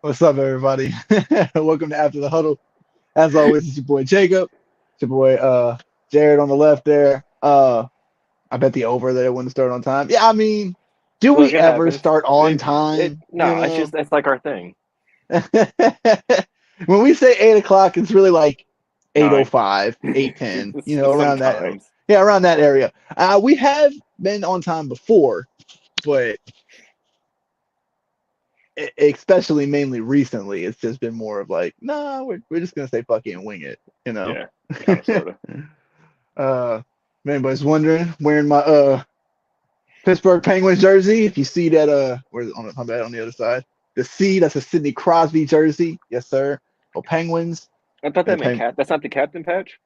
What's up, everybody? Welcome to After the Huddle. As always, it's your boy Jacob. It's your boy Jared on the left there. I bet the over there wouldn't start on time. Yeah, I mean, do Look, we it ever happens. start on It time? You no, it's know, just it's like our thing. when we say 8 o'clock, it's really like 9. 8:05, 8:10. Around that. Sometimes. Yeah, around that area. We have been on time before, but especially mainly recently, it's just been more of like, nah, we're just gonna say fuck it and wing it, you know. Yeah, kind of sorta. uh, if anybody's wondering, wearing my Pittsburgh Penguins jersey. If you see that, where's on my bad on the other side, the C, that's a Sidney Crosby jersey, yes sir. Well, Penguins I thought and the that meant Peng. cat. That's not the captain patch.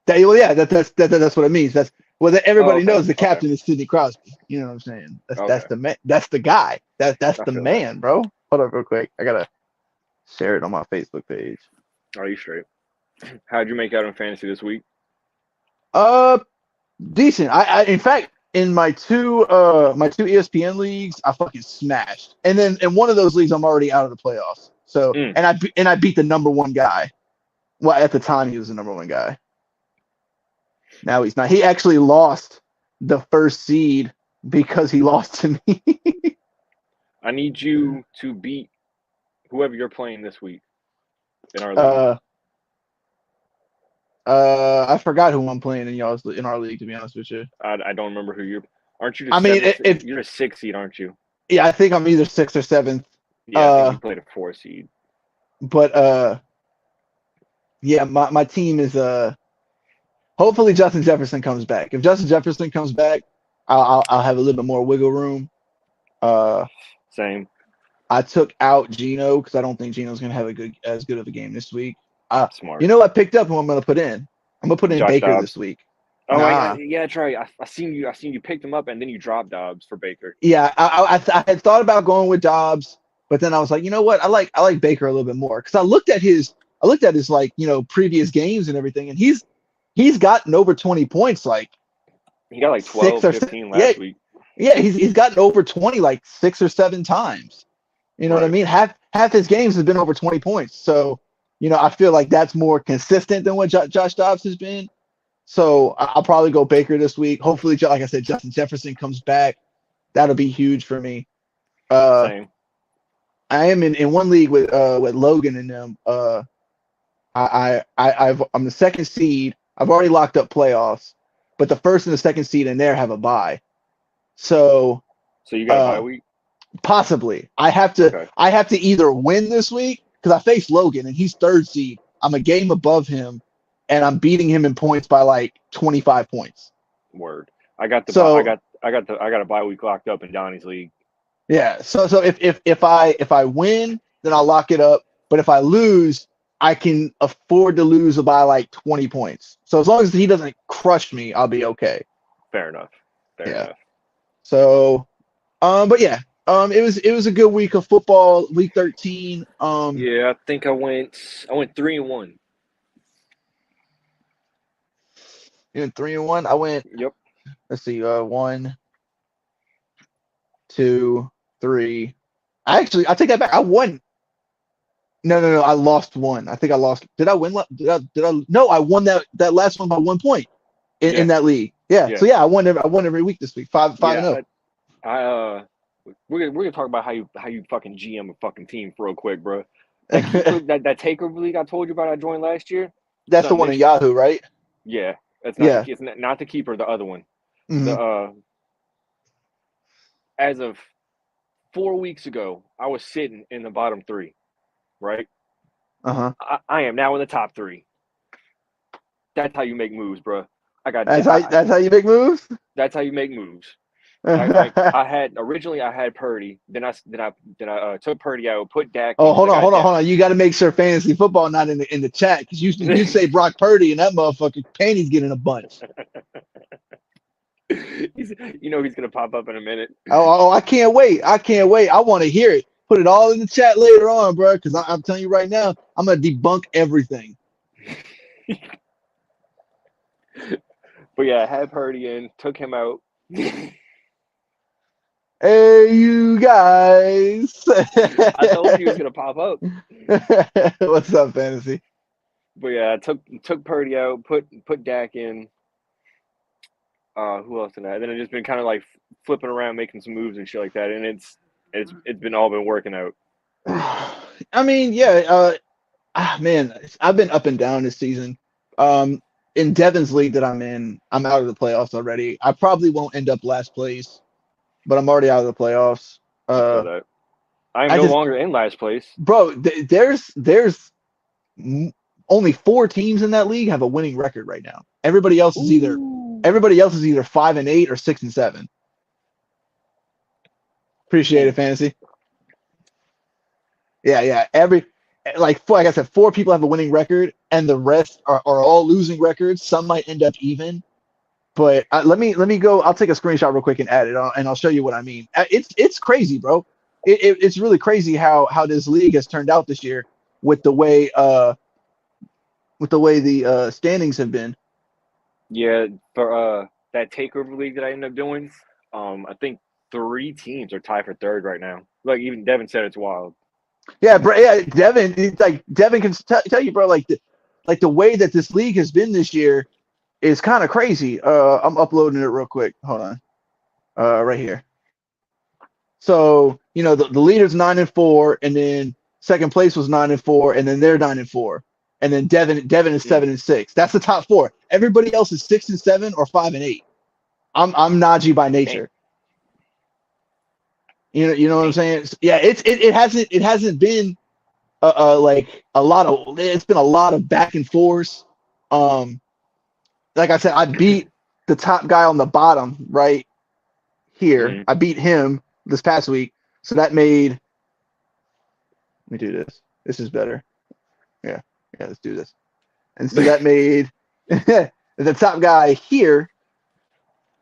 Well, yeah, that's what it means. That's well, that Oh, everybody okay, knows the okay, captain is Sidney Crosby. You know what I'm saying? That's okay. the man. That's the guy. That's I the feel that. man, bro. Hold up, real quick. I gotta share it on my Facebook page. Are you straight? How'd you make out in fantasy this week? Uh, Decent. In fact, in my two ESPN leagues, I fucking smashed. And then in one of those leagues, I'm already out of the playoffs. So Mm. and I beat the number one guy. Well, at the time he was the number one guy. Now he's not. He actually lost the first seed because he lost to me. I need you to beat whoever you're playing this week in our league. uh, I forgot who I'm playing in our league. To be honest with you, I don't remember who you're. Aren't you the I mean, seventh? if You're the sixth seed, aren't you? yeah, I think I'm either sixth or seventh. Yeah, I think Uh, you played a four seed. but yeah, my team is hopefully Justin Jefferson comes back. If Justin Jefferson comes back, I'll have a little bit more wiggle room. Uh, Same. I took out Geno because I don't think Geno's gonna have as good of a game this week. You Smart. know, I picked up who I'm gonna put in. I'm gonna put in Josh Baker this Dobbs. week. Oh, Nah, yeah, that's right. I seen you. I seen you picked him up, and then you dropped Dobbs for Baker. yeah, I had thought about going with Dobbs, but then I was like, you know what? I like Baker a little bit more because I looked at his like previous games and everything, and he's gotten over 20 points like He got like six 12, or seven. 15 Yeah, last week. yeah, he's gotten over 20 like 6 or 7 times. You know what I Right. mean? Half his games has been over 20 points. So, I feel like that's more consistent than what Josh Dobbs has been. So I'll probably go Baker this week. Hopefully, like I said, Justin Jefferson comes back. That'll be huge for me. Uh, Same. I am in one league with Logan and them. I'm the second seed. I've already locked up playoffs, but the first and the second seed in there have a bye. So So you got a bye uh, week? possibly. I have to Okay. I have to either win this week because I face Logan and he's third seed. I'm a game above him and I'm beating him in points by like 25 points. Word. I got the bye. So I got a bye week locked up in Donnie's league. yeah, so if I win, then I'll lock it up. But if I lose, I can afford to lose by like 20 points. So as long as he doesn't crush me, I'll be okay. Fair enough. Fair Yeah. enough. So but yeah, it was a good week of football, week 13. Yeah, I think I went 3-1. You went 3-1. I went, Yep. let's see, one, two, three. I take that back. I won. No, no, no. I lost one. I think I lost. Did I win? Did I? No, I won that last one by 1 point in Yeah. that league. Yeah. Yeah. So yeah, I won every week this week. Five and Yeah. zero. I we're gonna talk about how you fucking GM a fucking team for real quick, bro. That keeper that takeover league I told you about I joined last year. That's the Son, one in this Yahoo, right? yeah, that's not Yeah. not the keeper, the other one. The Hmm. as of 4 weeks ago, I was sitting in the bottom three, right? Uh-huh. I am now in the top three. That's how you make moves, bro. I got That's how you make moves. that's how you make moves. Oh, I had originally I had Purdy, then I took Purdy out, put Dak in because hold I on, got hold on, Dak. hold on. You got to make sure fantasy football not in the chat because you say Brock Purdy and that motherfucker panties getting a bunch. He's gonna pop up in a minute. Oh, I can't wait. I can't wait. I want to hear it. Put it all in the chat later on, bro. Because I'm telling you right now, I'm gonna debunk everything. But yeah, I had Purdy in, took him out. Hey, you guys. I told you he was gonna pop up. What's up, fantasy? But yeah, I took Purdy out, put Dak in. Who else in that? And then I've just been kind of like flipping around, making some moves and shit like that, and it's been all been working out. I mean, yeah. Man, I've been up and down this season. In Devin's league that I'm in, I'm out of the playoffs already. I probably won't end up last place, but I'm already out of the playoffs. I feel Uh, that. I am I no just, longer in last place. bro, there's only 4 teams in that league have a winning record right now. Ooh. Everybody else is either 5-8 or 6-7. Appreciate it, fantasy. Yeah. Like I said, 4 people have a winning record, and the rest are all losing records. Some might end up even. But let me go. I'll take a screenshot real quick and add it, and I'll show you what I mean. It's crazy, bro. It's really crazy how this league has turned out this year with the way the standings have been. Yeah, for that takeover league that I ended up doing, I think 3 teams are tied for third right now. Like even Devin said, it's wild. Yeah, bro. Yeah, Devin can tell you, bro. Like the way that this league has been this year is kind of crazy. I'm uploading it real quick. Hold on. Right here. So the leader's 9-4, and then second place was 9-4, and then they're 9-4, and then Devin is 7-6. That's the top 4. Everybody else is 6-7 or 5-8. I'm Najee by nature. You know what I'm saying? Yeah, it hasn't been like a lot of it's been a lot of back and forth. Like I said, I beat the top guy on the bottom right here. Mm-hmm. I beat him this past week, so that made. Let me do this. This is better. Yeah, let's do this. And so that made the top guy here.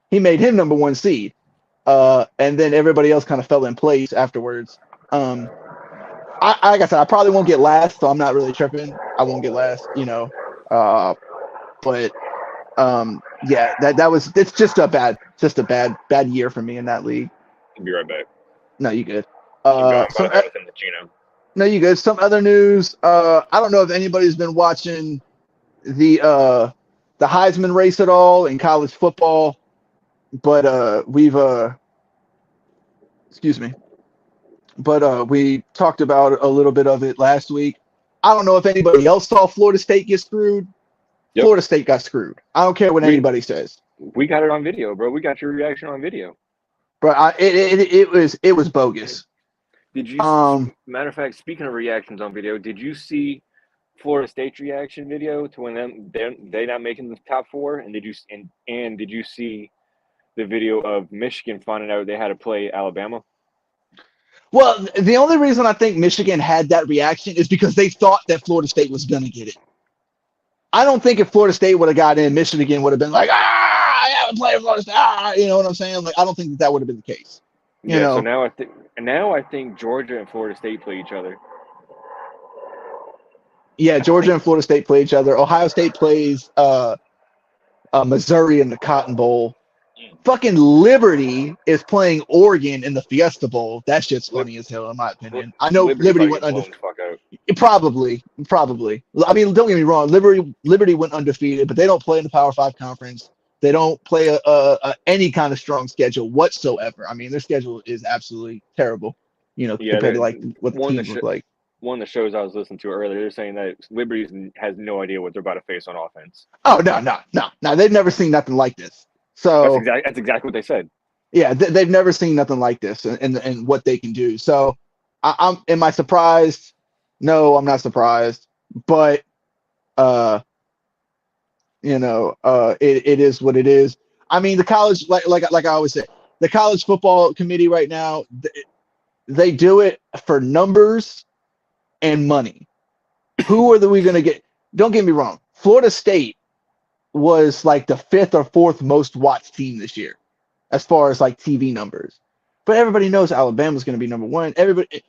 He made him number 1 seed, and then everybody else kind of fell in place afterwards. Like I said, I probably won't get last, so I'm not really tripping. I won't get last, but yeah, it's just a bad year for me in that league. I'll be right back. No, you good. No, you good. Some other news. I don't know if anybody's been watching the Heisman race at all in college football, but we talked about a little bit of it last week. I don't know if anybody else saw Florida State get screwed. Yep. Florida State got screwed. I don't care what anybody says. We got it on video, bro. We got your reaction on video. But it was bogus. Did you? Matter of fact, speaking of reactions on video, did you see Florida State's reaction video to when they're not making the top 4? And did you see the video of Michigan finding out they had to play Alabama? Well, the only reason I think Michigan had that reaction is because they thought that Florida State was going to get it. I don't think if Florida State would have got in, Michigan would have been like, I haven't played Florida State. You know what I'm saying? Like, I don't think that would have been the case. So now I think Georgia and Florida State play each other. Yeah, Georgia and Florida State play each other. Ohio State plays Missouri in the Cotton Bowl. Fucking Liberty is playing Oregon in the Fiesta Bowl. That shit's funny as hell, in my opinion. I know Liberty went undefeated. Probably. I mean, don't get me wrong. Liberty went undefeated, but they don't play in the Power 5 conference. They don't play any kind of strong schedule whatsoever. I mean, their schedule is absolutely terrible. Compared to like what the teams look like. One of the shows I was listening to earlier, they're saying that Liberty has no idea what they're about to face on offense. Oh no! They've never seen nothing like this. So that's exactly what they said. Yeah, they've never seen nothing like this, and what they can do. So, am I surprised? No, I'm not surprised. But, it is what it is. I mean, the college, like I always say, the college football committee right now, they do it for numbers and money. Who are we going to get? Don't get me wrong. Florida State was like the 5th or 4th most watched team this year, as far as like TV numbers. But everybody knows Alabama's going to be number 1.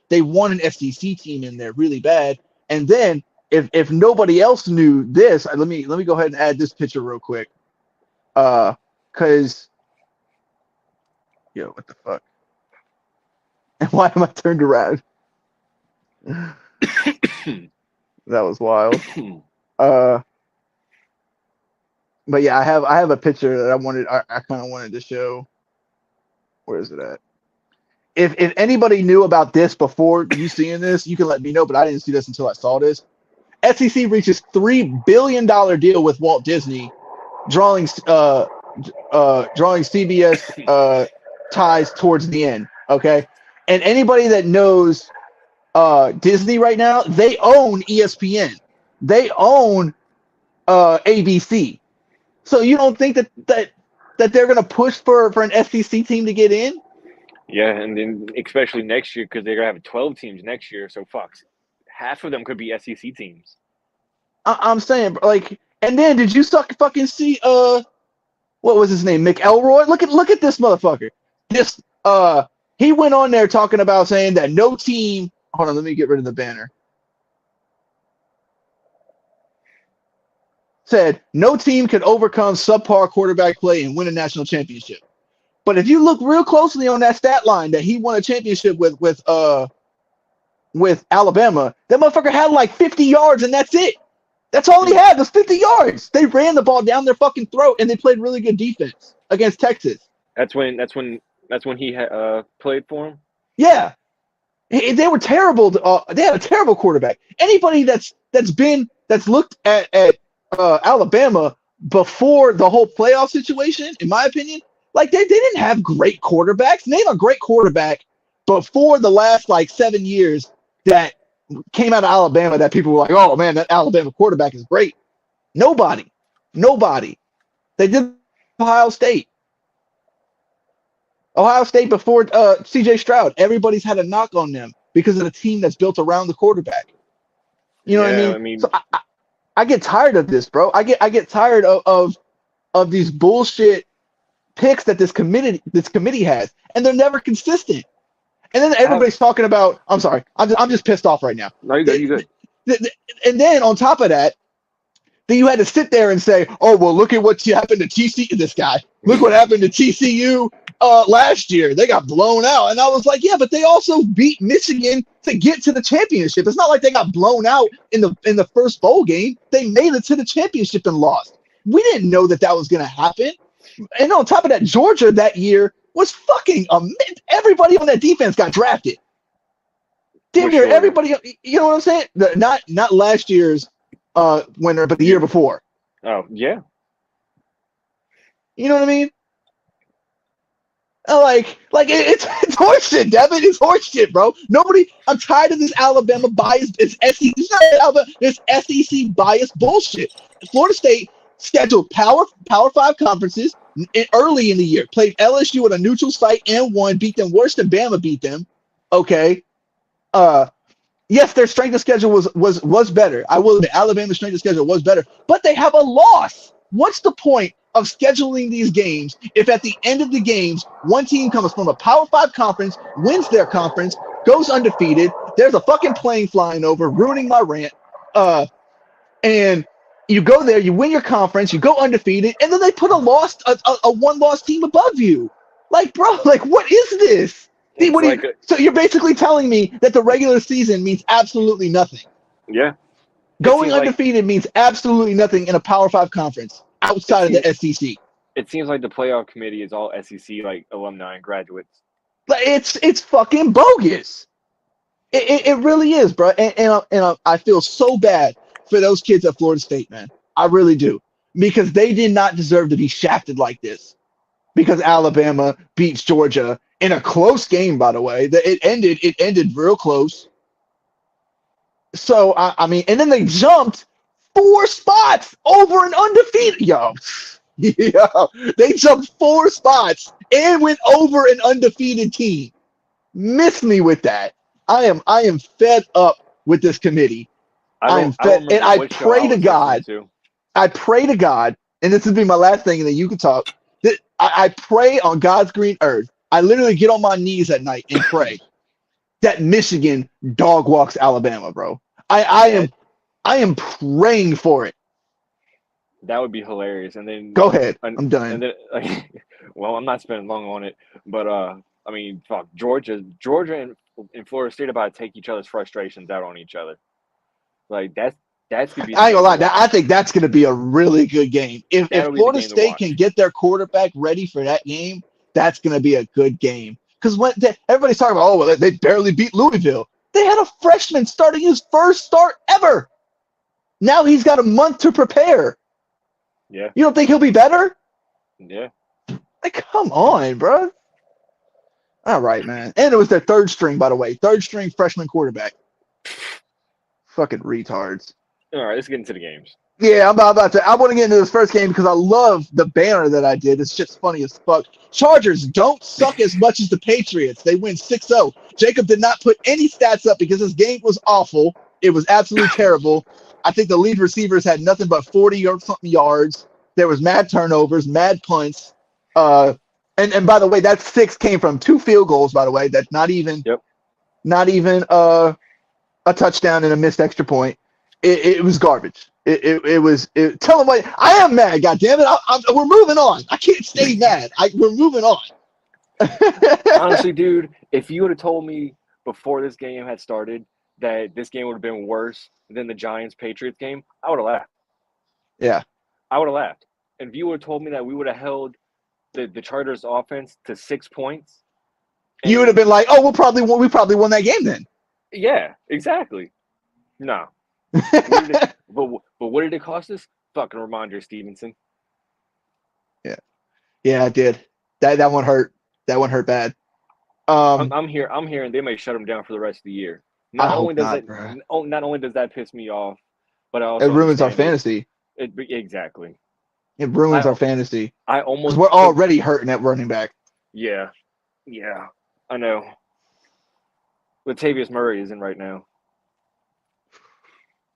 They want an SEC team in there really bad. And then if nobody else knew this, let me go ahead and add this picture real quick. Because what the fuck? And why am I turned around? That was wild. But yeah, I have a picture that I kind of wanted to show. Where is it at? If anybody knew about this before you seeing this, you can let me know. But I didn't see this until I saw this. SEC reaches $3 billion deal with Walt Disney, drawing CBS ties towards the end. Okay, and anybody that knows Disney right now, they own ESPN, they own ABC. So you don't think that they're gonna push for an SEC team to get in? Yeah, and then especially next year because they're gonna have 12 teams next year. So half of them could be SEC teams. I'm saying, like, and then did you fucking see what was his name, McElroy? Look at this motherfucker. This he went on there talking about saying that no team. Hold on, let me get rid of the banner. Said no team could overcome subpar quarterback play and win a national championship. But if you look real closely on that stat line that he won a championship with Alabama, that motherfucker had like 50 yards and that's it. That's all he had was 50 yards. They ran the ball down their fucking throat and they played really good defense against Texas. That's when he played for him. Yeah, they were terrible. They had a terrible quarterback. Anybody that's looked at Alabama before the whole playoff situation, in my opinion, like they didn't have great quarterbacks. Name a great quarterback before the last like 7 years that came out of Alabama that people were like, oh man, that Alabama quarterback is great. Nobody. They did Ohio State. Ohio State before CJ Stroud. Everybody's had a knock on them because of the team that's built around the quarterback. You know what I mean? So I get tired of this, bro. I get tired of these bullshit picks that this committee has, and they're never consistent. And then everybody's talking about. I'm sorry. I'm just pissed off right now. No, you good. And then on top of that, then you had to sit there and say, "Oh well, look at what happened to TCU. This guy. Look what happened to TCU last year. They got blown out." And I was like, "Yeah, but they also beat Michigan to get to the championship. It's not like they got blown out in the first bowl game. They made it to the championship and lost. We didn't know that was going to happen." And on top of that, Georgia that year was fucking everybody on that defense got drafted. Damn near everybody. You know what I'm saying? Not last year's winner, but the year before. Oh yeah. You know what I mean? Like it's horseshit, Devin. It's horseshit, bro. I'm tired of this Alabama bias. It's SEC. It's not Alabama. It's SEC bias bullshit. Florida State scheduled Power 5 conferences early in the year. Played LSU at a neutral site and won. Beat them worse than Bama beat them. Okay. Yes, their strength of schedule was better. I will admit, Alabama's strength of schedule was better, but they have a loss. What's the point of scheduling these games if at the end of the games, one team comes from a Power 5 conference, wins their conference, goes undefeated, there's a fucking plane flying over, ruining my rant, and you go there, you win your conference, you go undefeated, and then they put a one-loss team above you. Like, bro, like, what is this? So you're basically telling me that the regular season means absolutely nothing. Yeah. Going undefeated means absolutely nothing in a Power 5 conference outside of the SEC. It seems like the playoff committee is all SEC like alumni and graduates. It's fucking bogus. It really is, bro. And I feel so bad for those kids at Florida State, man. I really do. Because they did not deserve to be shafted like this. Because Alabama beats Georgia in a close game, by the way. It ended real close. So, I mean, and then they jumped 4 spots over an undefeated. Yo, they jumped 4 spots and went over an undefeated team. Miss me with that. I am fed up with this committee. I pray to God, and this would be my last thing, and then you can talk. I pray on God's green earth. I literally get on my knees at night and pray that Michigan dog walks Alabama, bro. I am praying for it. That would be hilarious. And then go ahead. I'm done. And then, well, I'm not spending long on it, but I mean, fuck, Georgia and Florida State about to take each other's frustrations out on each other. Like that's gonna be. I ain't gonna lie. I think that's gonna be a really good game. If Florida State can get their quarterback ready for that game, that's gonna be a good game. Because everybody's talking about, oh, well, they barely beat Louisville. They had a freshman starting his first start ever. Now he's got a month to prepare. Yeah. You don't think he'll be better? Yeah. Like, come on, bro. All right, man. And it was their third string, by the way. Third string freshman quarterback. Fucking retards. All right, let's get into the games. Yeah, I want to get into this first game because I love the banner that I did. It's just funny as fuck. Chargers don't suck as much as the Patriots. They win 6-0. Jacob did not put any stats up because his game was awful. It was absolutely terrible. I think the lead receivers had nothing but 40 or something yards. There was mad turnovers, mad punts. And by the way, that 6 came from 2 field goals, by the way. That's not even a touchdown and a missed extra point. It was garbage. It was. Tell them what I am mad. God damn it! We're moving on. I can't stay mad. We're moving on. Honestly, dude, if you would have told me before this game had started that this game would have been worse than the Giants-Patriots game, I would have laughed. Yeah, I would have laughed. And if you would have told me that we would have held the Chargers' offense to 6 points, you would have been like, "Oh, we probably won that game then." Yeah, exactly. No. But what did it cost us? Fucking Ramondre Stevenson. Yeah, it did. That one hurt. That one hurt bad. I'm hearing they may shut him down for the rest of the year. Not only does that piss me off, but it ruins our fantasy. Exactly. It ruins our fantasy. We're already hurting at running back. Yeah, I know. Latavius Murray isn't right now.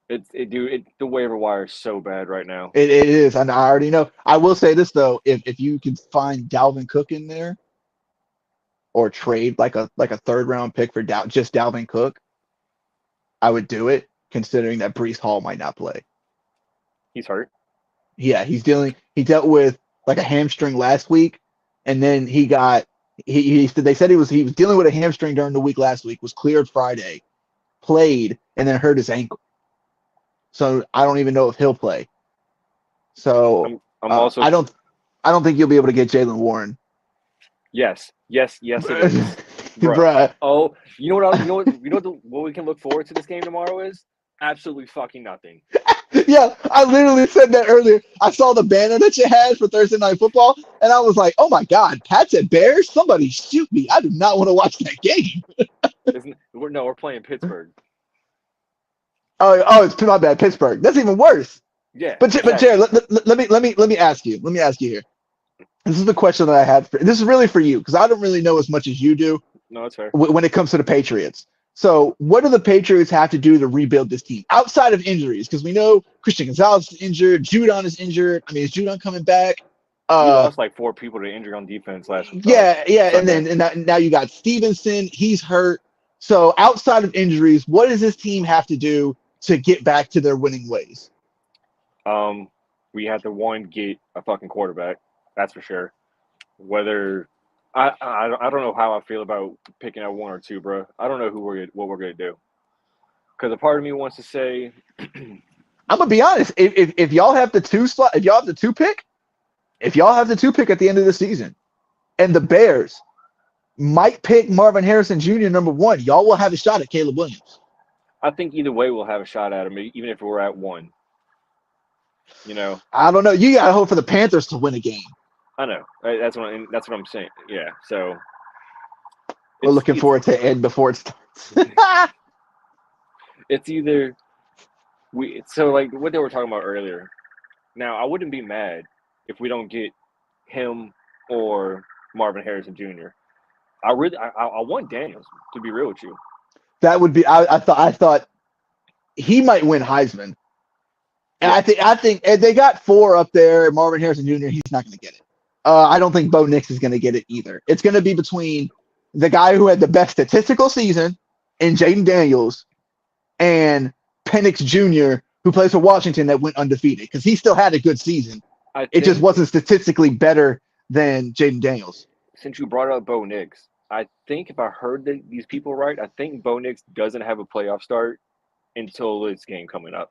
The waiver wire is so bad right now. It is, and I already know. I will say this though: if you could find Dalvin Cook in there, or trade like a 3rd round pick for just Dalvin Cook, I would do it. Considering that Breece Hall might not play, he's hurt. Yeah, he dealt with like a hamstring last week, and then they said he was dealing with a hamstring during the week last week. Was cleared Friday, played, and then hurt his ankle. So I don't even know if he'll play. So I don't think you'll be able to get Jaylen Warren. Yes, it is. Bruh. Oh, you know what we can look forward to this game tomorrow is? Absolutely fucking nothing. Yeah, I literally said that earlier. I saw the banner that you had for Thursday Night Football, and I was like, oh my God, Pats at Bears? Somebody shoot me. I do not want to watch that game. We're playing Pittsburgh. Oh, it's my bad. Pittsburgh. That's even worse. Yeah. But Jared, let me ask you. Let me ask you here. This is the question that I had. This is really for you because I don't really know as much as you do. No, it's fair. When it comes to the Patriots. So, what do the Patriots have to do to rebuild this team outside of injuries? Because we know Christian Gonzalez is injured, Judon is injured. I mean, is Judon coming back? We lost like 4 people to injury on defense last week. Yeah, and now you got Stevenson. He's hurt. So, outside of injuries, what does this team have to do to get back to their winning ways? We have to get a fucking quarterback. That's for sure. Whether I don't know how I feel about picking out 1 or 2, bro. I don't know what we're gonna do. Because a part of me wants to say, I'm gonna be honest. If y'all have the 2 slot, if y'all have the 2 pick at the end of the season, and the Bears might pick Marvin Harrison Jr. number 1, y'all will have a shot at Caleb Williams. I think either way we'll have a shot at him, even if we're at 1. You know, I don't know. You gotta hope for the Panthers to win a game. I know. That's what I'm saying. Yeah. So we're looking forward to end before it starts. It's either like what they were talking about earlier. Now I wouldn't be mad if we don't get him or Marvin Harrison Jr. I want Daniels, to be real with you. That would be. I thought he might win Heisman. And I think they got 4 up there. Marvin Harrison Jr. He's not going to get it. I don't think Bo Nix is going to get it either. It's going to be between the guy who had the best statistical season in Jaden Daniels and Penix Jr., who plays for Washington that went undefeated because he still had a good season. It just wasn't statistically better than Jaden Daniels. Since you brought up Bo Nix, I think if I heard these people right, I think Bo Nix doesn't have a playoff start until this game coming up.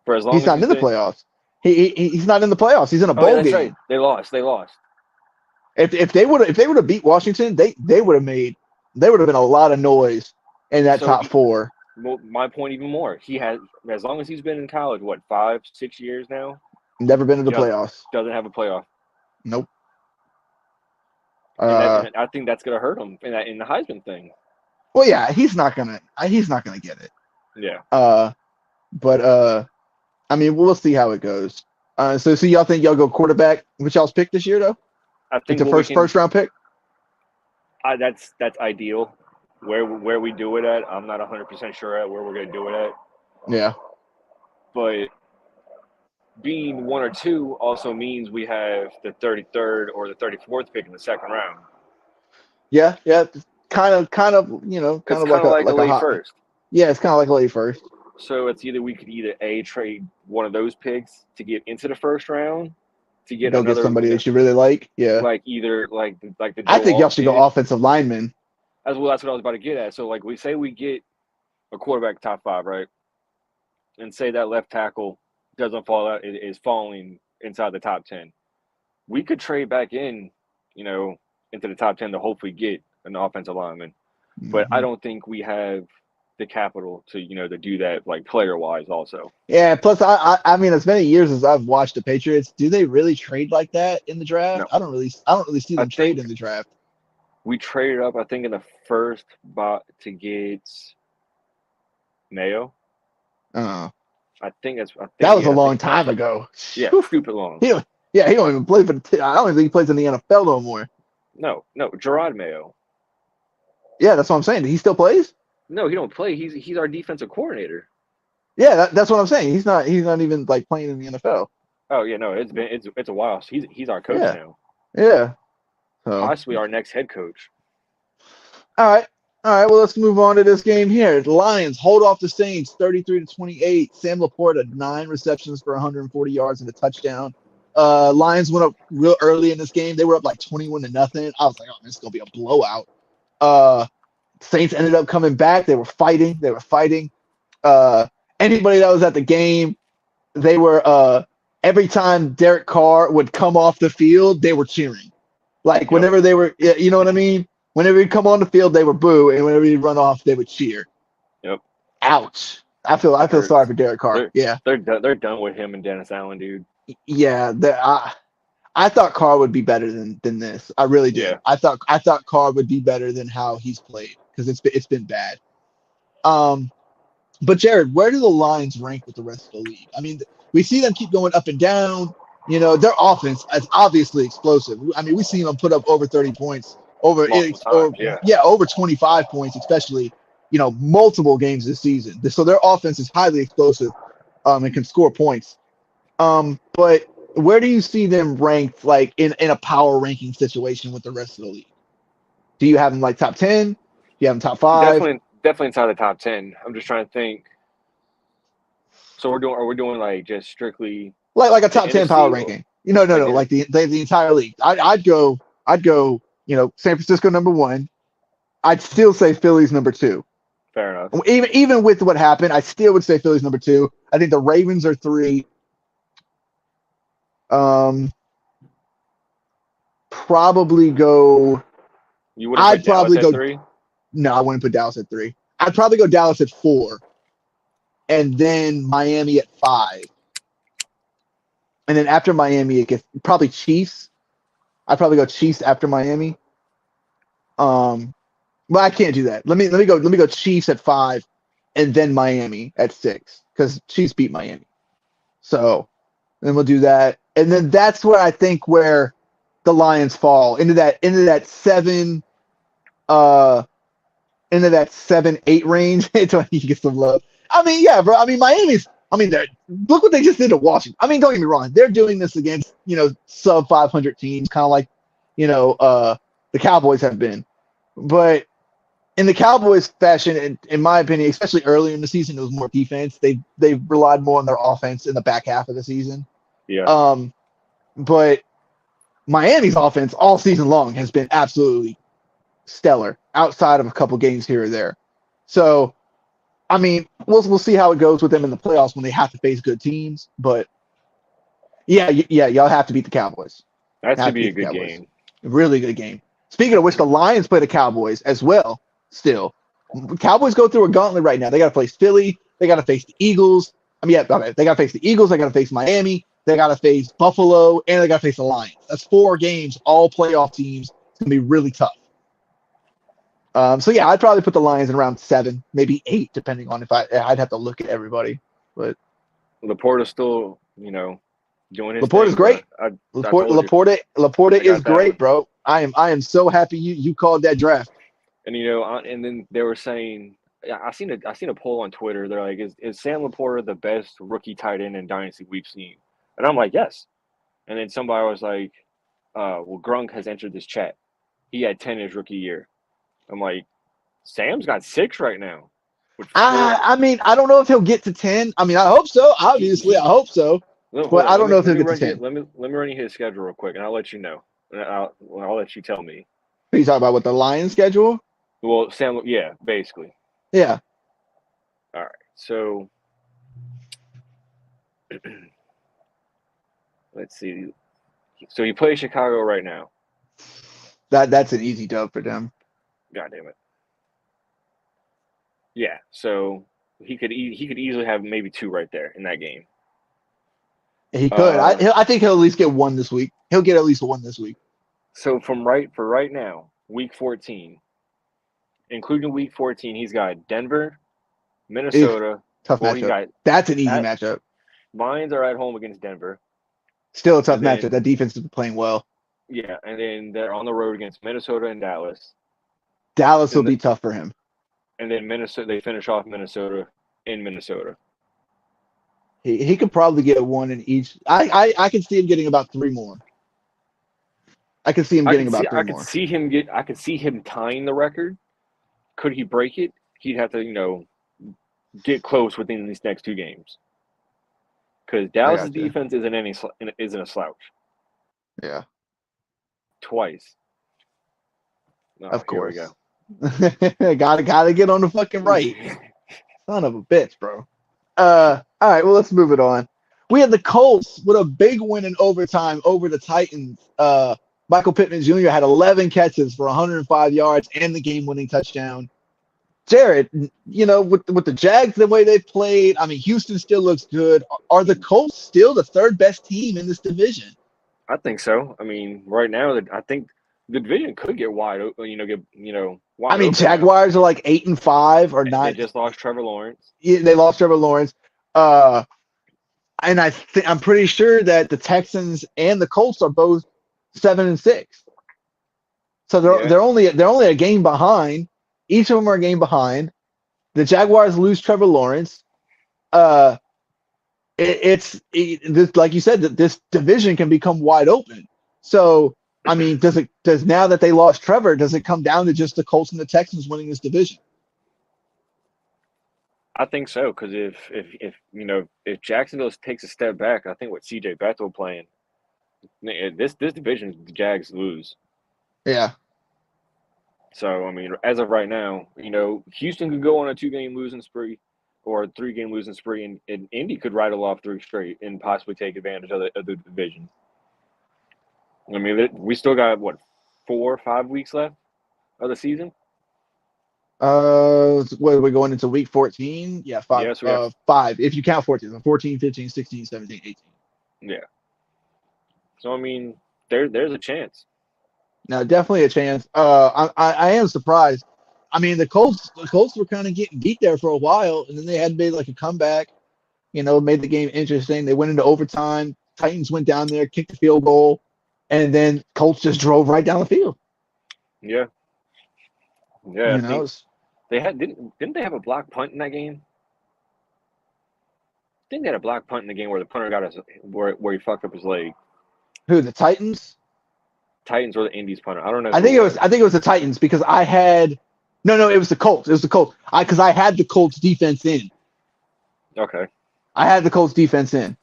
For as long He's as not in the playoffs. He's not in the playoffs. He's in a Oh, yeah, bowl that's game. right. They lost. If they would have beat Washington, they would have been a lot of noise in that top four. Well, my point even more. He has, as long as he's been in college, what, 5-6 years now, Never been in the playoffs. doesn't have a playoff. Nope. And I think that's gonna hurt him in the Heisman thing. Well, yeah, he's not gonna get it. Yeah. But I mean, we'll see how it goes. So y'all think y'all go quarterback with y'all's pick this year, though? I think the first round pick. That's ideal. Where we do it at, I'm not 100% sure at where we're gonna do it at. Yeah. But being 1 or 2 also means we have the 33rd or the 34th pick in the second round. Yeah. Kind of, like a late first. Yeah, it's kind of like a late first. So it's we could trade one of those picks to get into the first round to get get somebody that you really like. Yeah. Like either like the Joe I think y'all should Alt go offensive lineman. As well, that's what I was about to get at. So like we say we get a quarterback top 5, right? And say that left tackle doesn't fall out, is falling inside the top 10. We could trade back in, into the top 10 to hopefully get an offensive lineman. Mm-hmm. But I don't think we have the capital to, to do that, like player-wise also. Yeah, plus I mean, as many years as I've watched the Patriots, do they really trade like that in the draft? No. I don't really see them trade in the draft. We traded up, I think, in the first spot to get Mayo. I think that was a long time ago. Yeah, stupid long. He don't even play for. I don't even think he plays in the NFL no more. No, Gerard Mayo. Yeah, that's what I'm saying. He still plays? No, he don't play. He's our defensive coordinator. Yeah, that's what I'm saying. He's not even like playing in the NFL. Oh yeah, no, it's a while. He's our coach now. Yeah. So. Possibly our next head coach. All right. Well, let's move on to this game here. The Lions hold off the Saints 33-28. Sam Laporta had 9 receptions for 140 yards and a touchdown. Lions went up real early in this game. They were up like 21-0. I was like, oh, this is gonna be a blowout. Saints ended up coming back. They were fighting. Anybody that was at the game, they were every time Derek Carr would come off the field, they were cheering. Like whenever they were, you know what I mean? Whenever he'd come on the field, they would boo, and whenever he'd run off, they would cheer. Yep. Ouch. I feel sorry for Derek Carr. They're done with him and Dennis Allen, dude. Yeah, I thought Carr would be better than this. I really did. Yeah. I thought Carr would be better than how he's played because it's been bad. But Jared, where do the Lions rank with the rest of the league? I mean, we see them keep going up and down. Their offense is obviously explosive. I mean, we've seen them put up over 30 points, over 25 points, especially, multiple games this season. So their offense is highly explosive and can score points. But where do you see them ranked, like in a power ranking situation with the rest of the league? Do you have them like top 10? Do you have them top 5? Definitely inside the top 10. I'm just trying to think. So are we doing like just strictly like a top 10 power ranking? No, like the entire league. I'd go, San Francisco number 1. I'd still say Philly's number 2. Fair enough. Even with what happened, I still would say Philly's number 2. I think the Ravens are 3. Probably go. You would have probably go 3? No, I wouldn't put Dallas at 3. I'd probably go Dallas at 4, and then Miami at 5, and then after Miami, it gets probably Chiefs. I'd probably go Chiefs after Miami. Well, I can't do that. Let me go Chiefs at 5, and then Miami at 6 because Chiefs beat Miami. So then we'll do that, and then that's where I think where the Lions fall into that 7. Into that 7-8 range until he gets some love. I mean, yeah, bro. I mean, Miami's. I mean, look what they just did to Washington. I mean, don't get me wrong. They're doing this against sub 500 teams, kind of like the Cowboys have been. But in the Cowboys fashion, in my opinion, especially earlier in the season, it was more defense. They relied more on their offense in the back half of the season. Yeah. But Miami's offense all season long has been absolutely stellar outside of a couple games here or there. So, I mean, we'll see how it goes with them in the playoffs when they have to face good teams. But yeah, y'all have to beat the Cowboys. That should be a good game. Really good game. Speaking of which, the Lions play the Cowboys as well. Still, Cowboys go through a gauntlet right now. They got to face Philly. They got to face the Eagles. They got to face the Eagles. They got to face Miami. They got to face Buffalo, and they got to face the Lions. That's 4 games, all playoff teams. It's gonna be really tough. So yeah, I'd probably put the Lions in around 7, maybe 8, depending on if I'd have to look at everybody. But Laporta's still, doing his Laporta's thing, great. Laporta is great, bro. I am so happy you called that draft. And and then they were saying, I seen a poll on Twitter. They're like, is Sam Laporta the best rookie tight end in Dynasty we've seen? And I'm like, yes. And then somebody was like, well, Grunk has entered this chat. He had 10 his rookie year. I'm like, Sam's got 6 right now. I mean, I don't know if he'll get to 10. I mean, I hope so. Obviously, I hope so. But I don't know if he'll get to 10. Let me run you his schedule real quick, and I'll let you know. I'll let you tell me. Are you talking about what the Lions schedule? Well, Sam, yeah, basically. Yeah. All right. So let's see. So he plays Chicago right now. That's an easy dub for them. God damn it. Yeah. So he could easily have maybe 2 right there in that game. He could. I think he'll at least get 1 this week. He'll get at least 1 this week. So for right now, week 14, including week 14, he's got Denver, Minnesota. Tough matchup. That's an easy matchup. Lions are at home against Denver. Still a tough matchup. That defense is playing well. Yeah, and then they're on the road against Minnesota and Dallas. Dallas will be tough for him. And then they finish off Minnesota in Minnesota. He could probably get 1 in each. I can see him getting about 3 more. I could see him getting about 3 more. I could see him tying the record. Could he break it? He'd have to, get close within these next 2 games. Because Dallas' defense isn't a slouch. Yeah. Twice. Of course. Here we go. gotta get on the fucking right. Son of a bitch, bro. All right, well, let's move it on. We had the Colts with a big win in overtime over the Titans. Michael Pittman Jr. had 11 catches for 105 yards and the game-winning touchdown. Jared, with the Jags, the way they played, I mean, Houston still looks good. Are the Colts still the 3rd best team in this division? I think so. I mean, right now, I think the division could get wide open. Wide I mean, open. Jaguars are like 8-5 or 9. They just lost Trevor Lawrence. Yeah, they lost Trevor Lawrence. And I'm pretty sure that the Texans and the Colts are both 7-6. So they're only a game behind. Each of them are a game behind. The Jaguars lose Trevor Lawrence. It's like you said, that this division can become wide open. So I mean, does now that they lost Trevor, does it come down to just the Colts and the Texans winning this division? I think so, because if Jacksonville takes a step back, I think with CJ Beathard playing, this division, the Jags lose. Yeah. So I mean, as of right now, Houston could go on a 2-game losing spree or a 3-game losing spree, and Indy could rattle off 3 straight and possibly take advantage of the division. I mean, we still got 4 or 5 weeks left of the season. We're going into week 14. Yeah, 5. Yes, we have 5 if you count 14. 14, 15, 16, 17, 18. Yeah. So I mean, there's a chance. No, definitely a chance. I am surprised. I mean, the Colts were kind of getting beat there for a while, and then they had made like a comeback. Made the game interesting. They went into overtime. Titans went down there, kicked the field goal, and then Colts just drove right down the field. Yeah. Yeah. Didn't they have a block punt in that game? I think they had a block punt in the game where the punter got where he fucked up his leg. Who, the Titans? Titans or the Indies punter? I don't know. I think it was the Titans because I had it was the Colts. It was the Colts. Because I had the Colts defense in. Okay. I had the Colts defense in.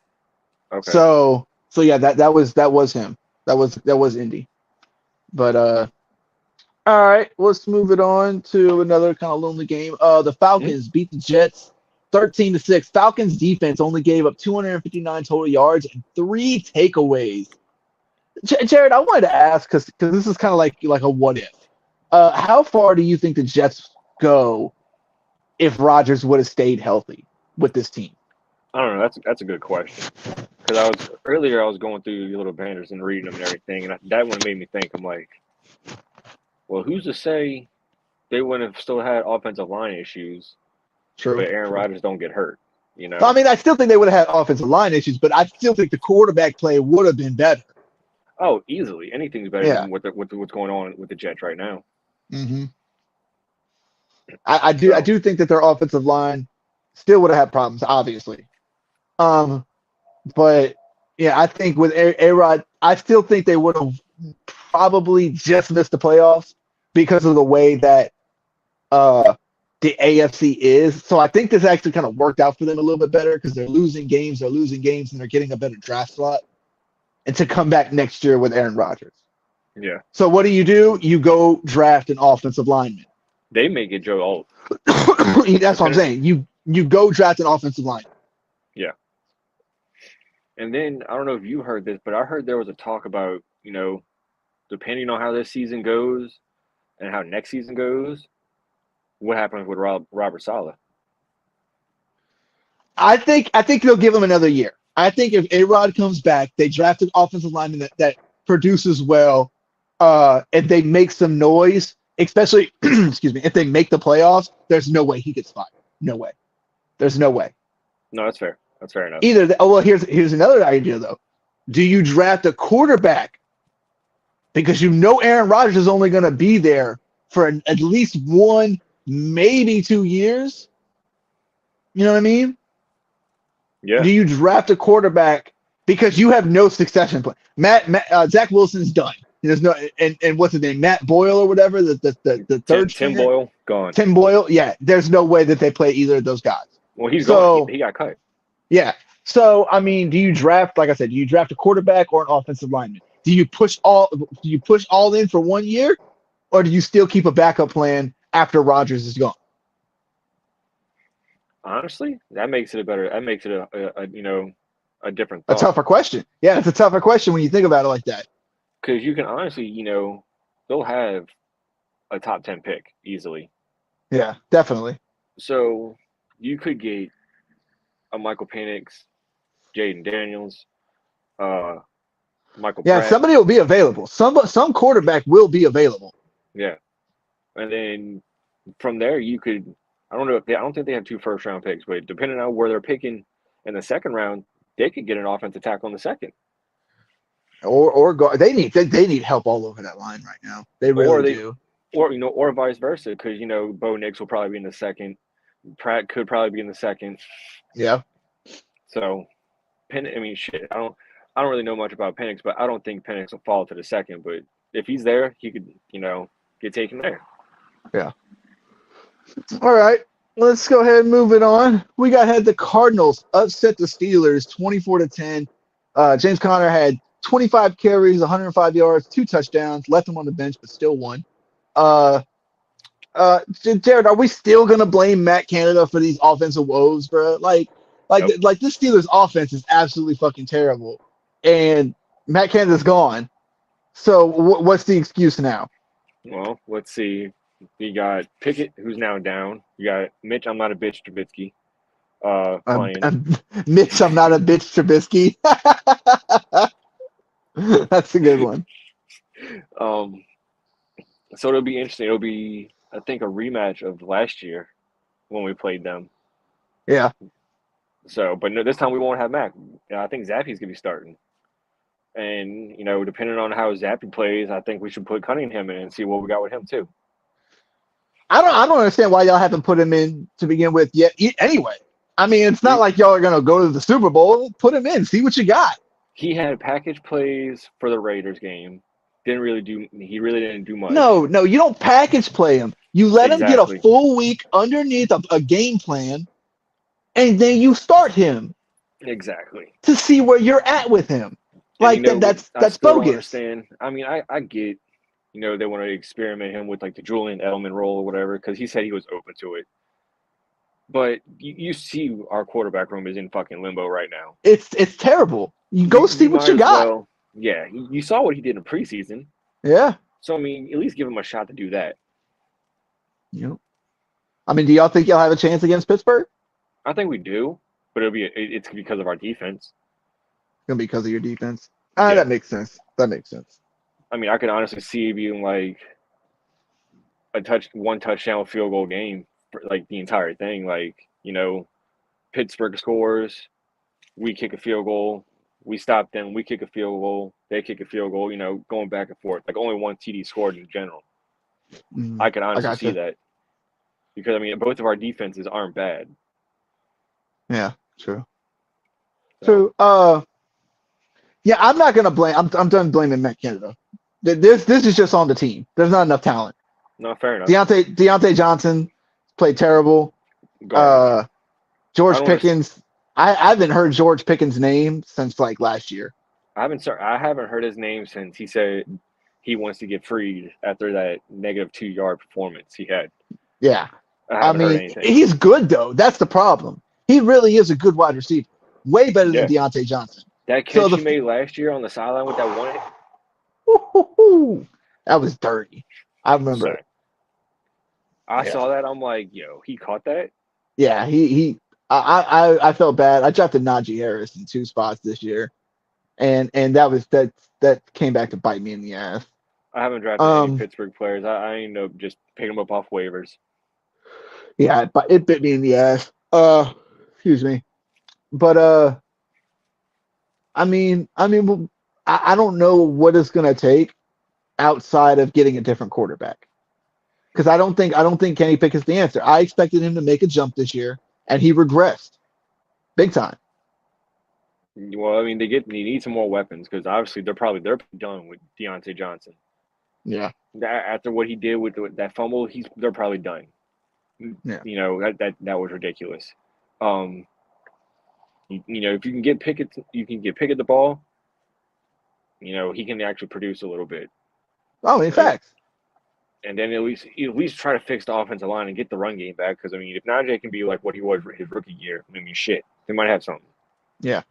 Okay. So yeah, that was him. That was Indy. But all right, let's move it on to another kind of lonely game. The Falcons beat the Jets 13-6. Falcons defense only gave up 259 total yards and 3 takeaways. Jared, I wanted to ask because this is kind of like a what if. How far do you think the Jets go if Rodgers would have stayed healthy with this team? I don't know. That's a good question. Because I was going through your little banners and reading them and everything, and that one made me think. I'm like, well, who's to say they wouldn't have still had offensive line issues, True. but Aaron Rodgers don't get hurt? You know. I mean, I still think they would have had offensive line issues, but I still think the quarterback play would have been better. Oh, easily. Anything's better than what's going on with the Jets right now. Mm-hmm. I do think that their offensive line still would have had problems, obviously. But yeah, I think with A-Rod, I still think they would have probably just missed the playoffs because of the way that the AFC is. So I think this actually kind of worked out for them a little bit better because they're losing games, and they're getting a better draft slot. And to come back next year with Aaron Rodgers. Yeah. So what do? You go draft an offensive lineman. They may get Joe Alt. That's what I'm saying. You go draft an offensive lineman. Yeah. And then I don't know if you heard this, but I heard there was a talk about, depending on how this season goes and how next season goes, what happens with Robert Saleh. I think they'll give him another year. I think if A-Rod comes back, they draft an offensive lineman that produces well, and they make some noise, especially, excuse me, if they make the playoffs, there's no way he gets fired. No way. There's no way. No, that's fair. That's fair enough. Here's another idea, though. Do you draft a quarterback because Aaron Rodgers is only going to be there for at least 1, maybe 2 years? You know what I mean? Yeah. Do you draft a quarterback because you have no succession plan? Zach Wilson's done. There's no and what's his name? Matt Boyle or whatever. The third Tim Boyle gone. Tim Boyle. Yeah. There's no way that they play either of those guys. Well, he's gone. He got cut. Yeah. So I mean, do you draft a quarterback or an offensive lineman? Do you push all in for 1 year, or do you still keep a backup plan after Rodgers is gone? Honestly, that makes it a better. That makes it a different thought. A tougher question. Yeah, it's a tougher question when you think about it like that. Because you can honestly, they'll have a top 10 pick easily. Yeah, definitely. So you could get a Michael Penix, Jaden Daniels, Michael. Yeah, Pratt. somebody will be available. Some quarterback will be available. Yeah, and then from there you could. I don't think they have 2 first-round picks, but depending on where they're picking in the second round, they could get an offensive tackle in the second. Or go. They need help all over that line right now. They really do. Or vice versa, because Bo Nix will probably be in the second. Pratt could probably be in the second. Yeah. So, I don't really know much about Penix, but I don't think Penix will fall to the second. But if he's there, he could get taken there. Yeah. All right, let's go ahead and move it on. We had the Cardinals upset the Steelers 24-10. James Conner had 25 carries, 105 yards, 2 touchdowns, left him on the bench, but still won. Jared, are we still gonna blame Matt Canada for these offensive woes, bro? Like this Steelers offense is absolutely fucking terrible, and Matt Canada's gone. So what's the excuse now? Well, let's see. You got Pickett, who's now down. You got Mitch, I'm not a bitch, Trubisky. Mitch, I'm not a bitch, Trubisky. That's a good one. So it'll be interesting. It'll be, I think, a rematch of last year when we played them. Yeah. So, but no, this time we won't have Mac. I think Zappy's gonna be starting. And depending on how Zappy plays, I think we should put Cunningham in and see what we got with him too. I don't understand why y'all haven't put him in to begin with yet. Anyway, I mean, it's not like y'all are gonna go to the Super Bowl. Put him in, see what you got. He had package plays for the Raiders game. He really didn't do much. No, you don't package play him. You let him get a full week underneath a game plan, and then you start him. Exactly. To see where you're at with him. Like that's still don't bogus. understand. I mean, I get, they want to experiment him with like the Julian Edelman role or whatever because he said he was open to it. But you see, our quarterback room is in fucking limbo right now. It's terrible. You go see what you got. Well, yeah, you saw what he did in preseason. Yeah. So I mean, at least give him a shot to do that. Yep. I mean, do y'all think y'all have a chance against Pittsburgh? I think we do, but it's because of our defense. It's gonna be because of your defense. Yeah. That makes sense. I mean, I could honestly see it being like one touchdown field goal game for like the entire thing. Like, Pittsburgh scores, we kick a field goal, we stop them, we kick a field goal, they kick a field goal, going back and forth. Like only one TD scored in general. I could honestly see that. Because I mean both of our defenses aren't bad. Yeah, true. So yeah, I'm not gonna blame. I'm done blaming Matt Canada. This is just on the team. There's not enough talent. No, fair enough. Deontay Johnson played terrible. George Pickens. I haven't heard George Pickens' name since like last year. I haven't heard his name since he said he wants to get freed after that negative 2-yard performance he had. Yeah, I mean he's good though. That's the problem. He really is a good wide receiver. Way better than Deontay Johnson. That catch he made last year on the sideline with that one. That was dirty. I remember. I saw that. I'm like, yo, he caught that. Yeah, I felt bad. I drafted Najee Harris in 2 spots this year, and that came back to bite me in the ass. I haven't drafted any Pittsburgh players. I ain't just picking them up off waivers. Yeah, but it bit me in the ass. Excuse me, but I mean, I don't know what it's gonna take outside of getting a different quarterback, because I don't think Kenny Pickett's the answer. I expected him to make a jump this year, and he regressed big time. Well, I mean, they need some more weapons because obviously they're done with Deontay Johnson. Yeah. After what he did with that fumble, they're probably done. Yeah. That was ridiculous. If you can get Pickett the ball, he can actually produce a little bit. Oh, in fact. And then at least try to fix the offensive line and get the run game back. Because I mean, if Najee can be like what he was his rookie year, I mean, shit, they might have something. Yeah.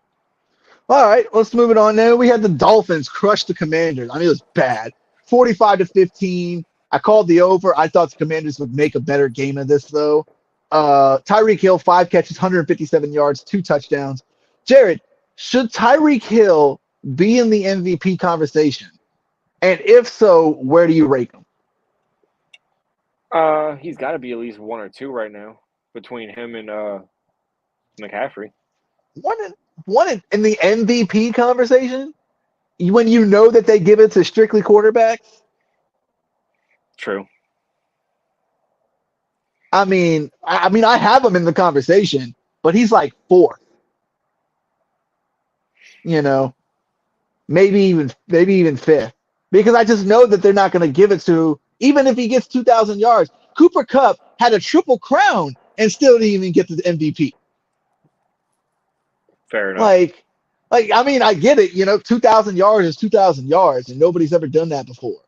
All right, let's move it on now. We had the Dolphins crush the Commanders. I mean, it was bad. 45-15. I called the over. I thought the Commanders would make a better game of this, though. Tyreek Hill, 5 catches, 157 yards, 2 touchdowns. Jared, should Tyreek Hill be in the MVP conversation? And if so, where do you rate him? He's got to be at least 1 or 2 right now between him and McCaffrey. One in the MVP conversation? When you know that they give it to strictly quarterbacks? True. I mean, I have him in the conversation, but he's like 4th. Maybe even 5th. Because I just know that they're not going to give it to, even if he gets 2,000 yards. Cooper Kupp had a triple crown and still didn't even get the MVP. Fair enough. I mean, I get it. 2,000 yards is 2,000 yards, and nobody's ever done that before.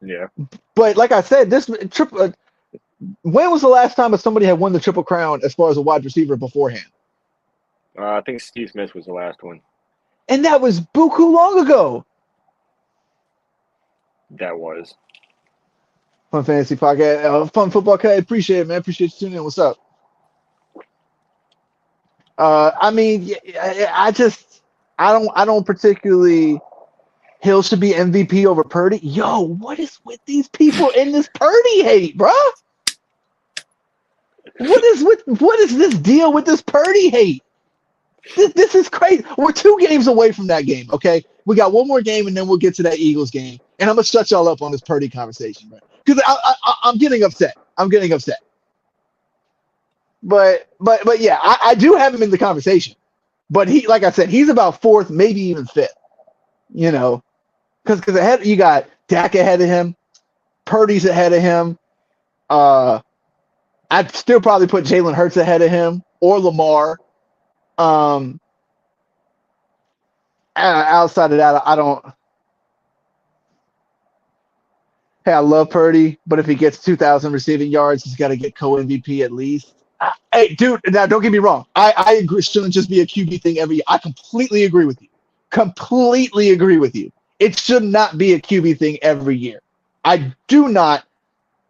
Yeah. But like I said, this triple. When was the last time somebody had won the Triple Crown as far as a wide receiver beforehand? I think Steve Smith was the last one. And that was buku long ago. That was. Fun Fantasy Podcast. Fun Football Podcast. Appreciate it, man. Appreciate you tuning in. What's up? I mean, I don't particularly. Hill should be MVP over Purdy. Yo, what is with these people in this Purdy hate, bro? What is this deal with this Purdy hate? This is crazy. We're 2 games away from that game, okay? We got 1 more game, and then we'll get to that Eagles game. And I'm going to shut y'all up on this Purdy conversation, right? Because I'm getting upset. But yeah, I do have him in the conversation. But he, like I said, he's about 4th, maybe even 5th. Because ahead you got Dak ahead of him, Purdy's ahead of him. I'd still probably put Jalen Hurts ahead of him or Lamar. outside of that, I don't. Hey, I love Purdy, but if he gets 2,000 receiving yards, he's got to get co-MVP at least. Hey, dude, now don't get me wrong. I agree. It shouldn't just be a QB thing every year. I completely agree with you. Completely agree with you. It should not be a QB thing every year. I do not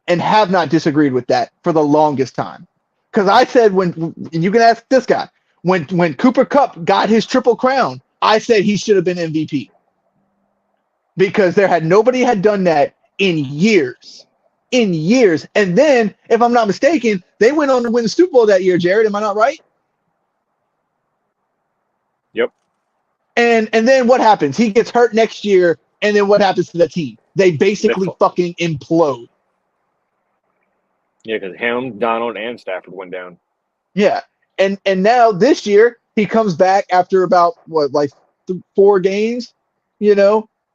and have not disagreed with that for the longest time. Because I said and you can ask this guy, when Cooper Kupp got his triple crown, I said he should have been MVP. Because nobody had done that in years. In years. And then, if I'm not mistaken, they went on to win the Super Bowl that year, Jared. Am I not right? Yep. And then what happens? He gets hurt next year, and then what happens to the team? They basically fucking implode. Yeah, because him, Donald, and Stafford went down. Yeah. And now this year, he comes back after about, 4 games,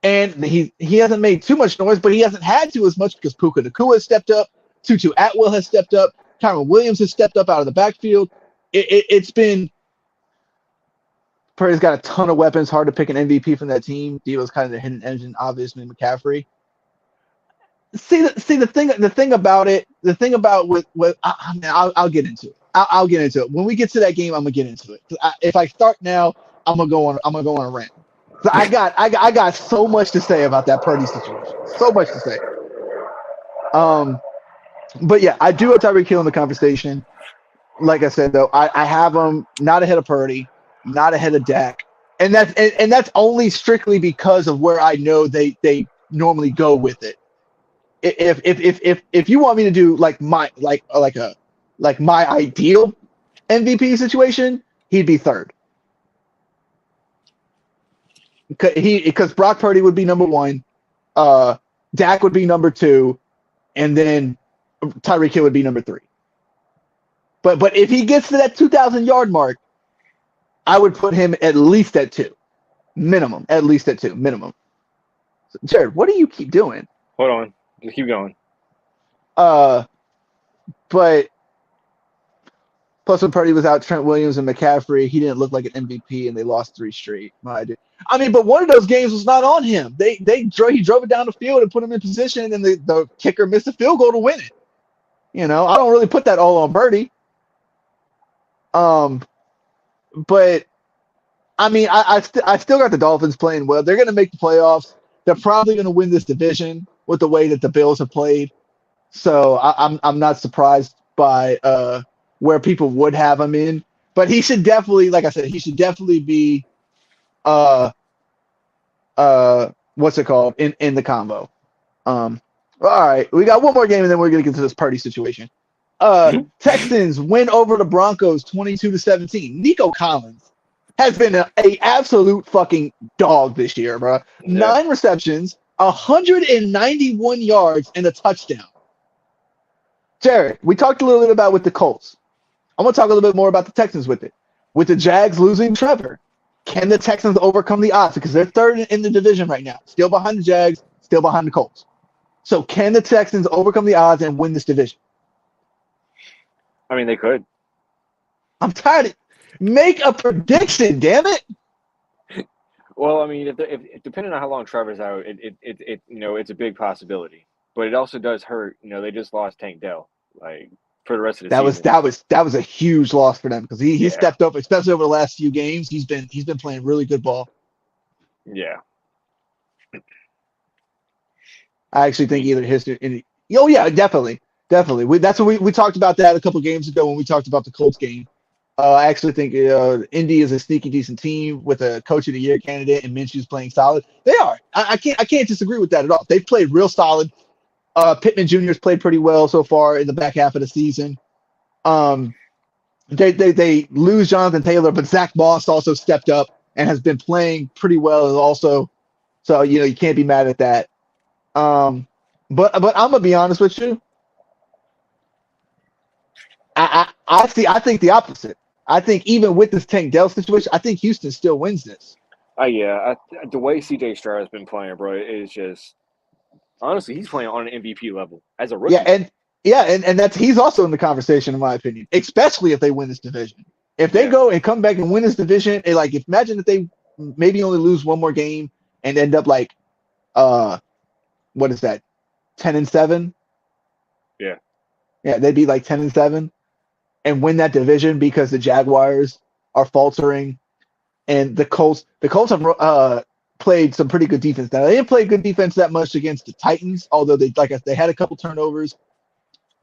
and he hasn't made too much noise, but he hasn't had to as much because Puka Nacua has stepped up, Tutu Atwell has stepped up, Kyron Williams has stepped up out of the backfield. It's been Purdy's got a ton of weapons. Hard to pick an MVP from that team. Deebo's kind of the hidden engine, obviously McCaffrey. The thing about it. The thing about I'll get into it. I'll get into it when we get to that game. I'm gonna get into it. If I start now, I'm gonna go on a rant. So I got so much to say about that Purdy situation. So much to say. But yeah, I do have Tyreek Hill in the conversation. Like I said though, I have him not ahead of Purdy, not ahead of Dak, and that's only strictly because of where I know they normally go with it. If you want me to do like my ideal MVP situation, he'd be third. Because Brock Purdy would be number 1, Dak would be number 2, and then Tyreek Hill would be number 3. But if he gets to that 2,000 yard mark, I would put him at least at 2, minimum. At least at 2, minimum. So, Jared, what do you keep doing? Hold on, just keep going. But plus when Purdy was out, Trent Williams and McCaffrey, he didn't look like an MVP, and they lost 3 straight. I mean, but one of those games was not on him. He drove it down the field and put him in position, and the kicker missed a field goal to win it. I don't really put that all on Purdy. But I mean, I still got the Dolphins playing well. They're going to make the playoffs. They're probably going to win this division with the way that the Bills have played. So I'm not surprised by where people would have him in. But he should definitely, like I said, be what's it called in the combo. All right, we got one more game and then we're gonna get to this Purdy situation. Texans win over the Broncos 22-17. Nico Collins has been a absolute fucking dog this year, bro. Yeah. 9 receptions, 191 yards, and a touchdown. Jared, we talked a little bit about with the Colts. I'm gonna talk a little bit more about the Texans with it. With the Jags losing Trevor, can the Texans overcome the odds? Because they're third in the division right now, still behind the Jags, still behind the Colts. So can the Texans overcome the odds and win this division? I mean, they could. I'm tired of make a prediction, damn it. Well, I mean, if depending on how long Trevor's out, it's a big possibility. But it also does hurt. They just lost Tank Dell, for the rest of the season. That was a huge loss for them because he stepped up, especially over the last few games. He's been playing really good ball. Yeah. I actually think either history. Oh yeah, definitely. That's what we talked about that a couple games ago when we talked about the Colts game. I actually think Indy is a sneaky decent team with a Coach of the Year candidate and Minshew's playing solid. They are. I can't disagree with that at all. They've played real solid. Pittman Jr. has played pretty well so far in the back half of the season. They lose Jonathan Taylor, but Zach Moss also stepped up and has been playing pretty well also. So you can't be mad at that. But I'm gonna be honest with you. I think the opposite. I think even with this Tank Dell situation, I think Houston still wins this. The way CJ Stroud has been playing, bro, is just honestly, he's playing on an MVP level as a rookie. And that's he's also in the conversation in my opinion, especially if they win this division. If they go and come back and win this division, imagine if they maybe only lose one more game and end up like what is that, 10-7? Yeah. Yeah, they'd be like 10-7 and win that division because the Jaguars are faltering and the Colts have played some pretty good defense. Now they didn't play good defense that much against the Titans, although they had a couple turnovers.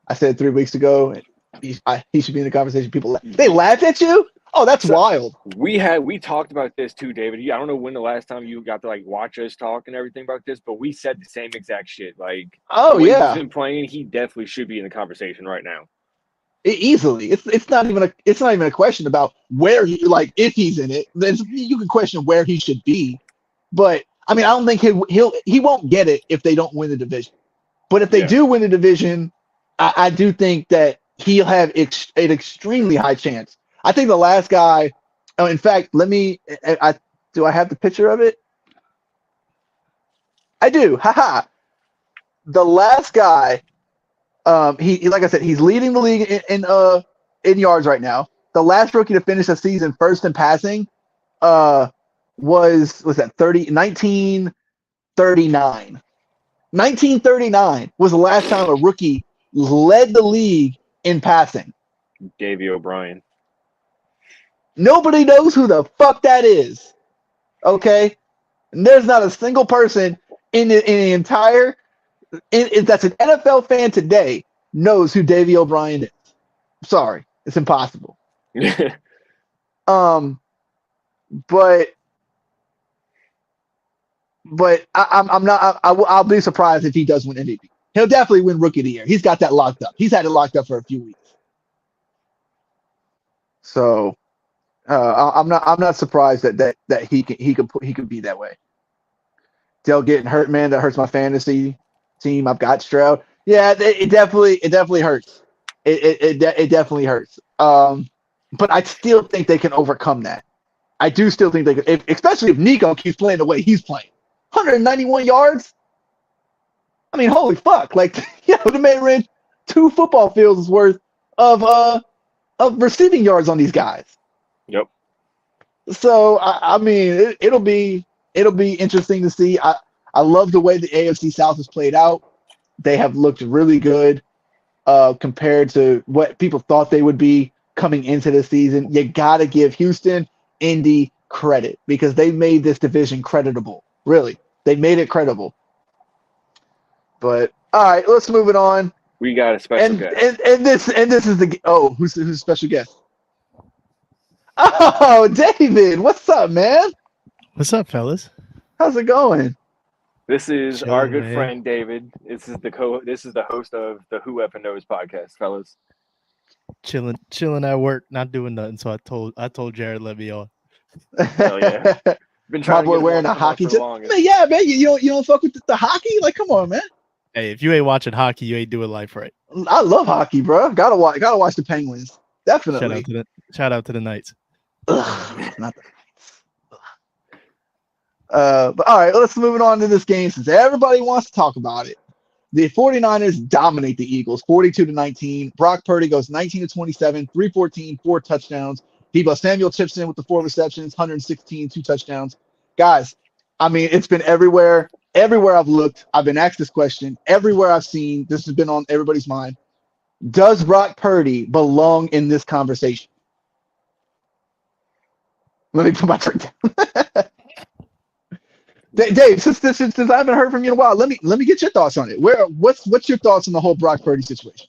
I said 3 weeks ago he should be in the conversation. They laughed at you. Oh, that's wild. We talked about this too, David. I don't know when the last time you got to like watch us talk and everything about this, but we said the same exact shit. Like, oh the way yeah, he's been playing, he definitely should be in the conversation right now. Easily. It's not even a question about where he, like, if he's in it. You can question where he should be, but I mean I don't think he won't get it if they don't win the division. But if they do win the division, I do think that he'll have an extremely high chance. I think the last guy. Oh, in fact, do I have the picture of it? I do. Haha. The last guy. He like I said, he's leading the league in yards right now. The last rookie to finish the season first in passing was that 1939. 1939 was the last time a rookie led the league in passing. Davey O'Brien. Nobody knows who the fuck that is. Okay? And there's not a single person in the entire that's an NFL fan today knows who Davey O'Brien is. Sorry, it's impossible. But I'm not. I'll be surprised if he does win MVP. He'll definitely win Rookie of the Year. He's got that locked up. He's had it locked up for a few weeks. So I'm not surprised that he can be that way. Dell getting hurt, man. That hurts my fantasy team. I've got Stroud. Yeah, it definitely hurts. It definitely hurts. But I still think they can overcome that. I do still think they could, especially if Nico keeps playing the way he's playing. 191 yards. I mean, holy fuck! Like, the man ran 2 football fields worth of receiving yards on these guys. Yep. So I mean, it'll be interesting to see. I love the way the AFC South has played out. They have looked really good compared to what people thought they would be coming into the season. You got to give Houston, Indy credit because they made this division creditable. Really, they made it credible. But all right, let's move it on. We got a special guest. And this is the who's the special guest? Oh, David, what's up, man? What's up, fellas? How's it going? This is Chilling, our good man. friend David. This is the host of the Who Effing Knows podcast, fellas. Chilling at work, not doing nothing. So I told Jared let me on. Hell yeah. Been My trying to boy get wearing him a on hockey for the tip. longest. Man, yeah, man, you don't fuck with the hockey? Like, come on, man. Hey, if you ain't watching hockey, you ain't doing life right. I love hockey, bro. Gotta watch the Penguins. Definitely. Shout out to the Knights. Ugh, not the but all right, let's move on to this game since everybody wants to talk about it. The 49ers dominate the Eagles 42-19. Brock Purdy goes 19-27, 314, 4 touchdowns. Deebo Samuel chips in with the 4 receptions, 116, 2 touchdowns. Guys, I mean, it's been everywhere. Everywhere I've looked, I've been asked this question. Everywhere I've seen, this has been on everybody's mind. Does Brock Purdy belong in this conversation? Let me put my drink down. Dave, since I haven't heard from you in a while, let me get your thoughts on it. What's your thoughts on the whole Brock Purdy situation?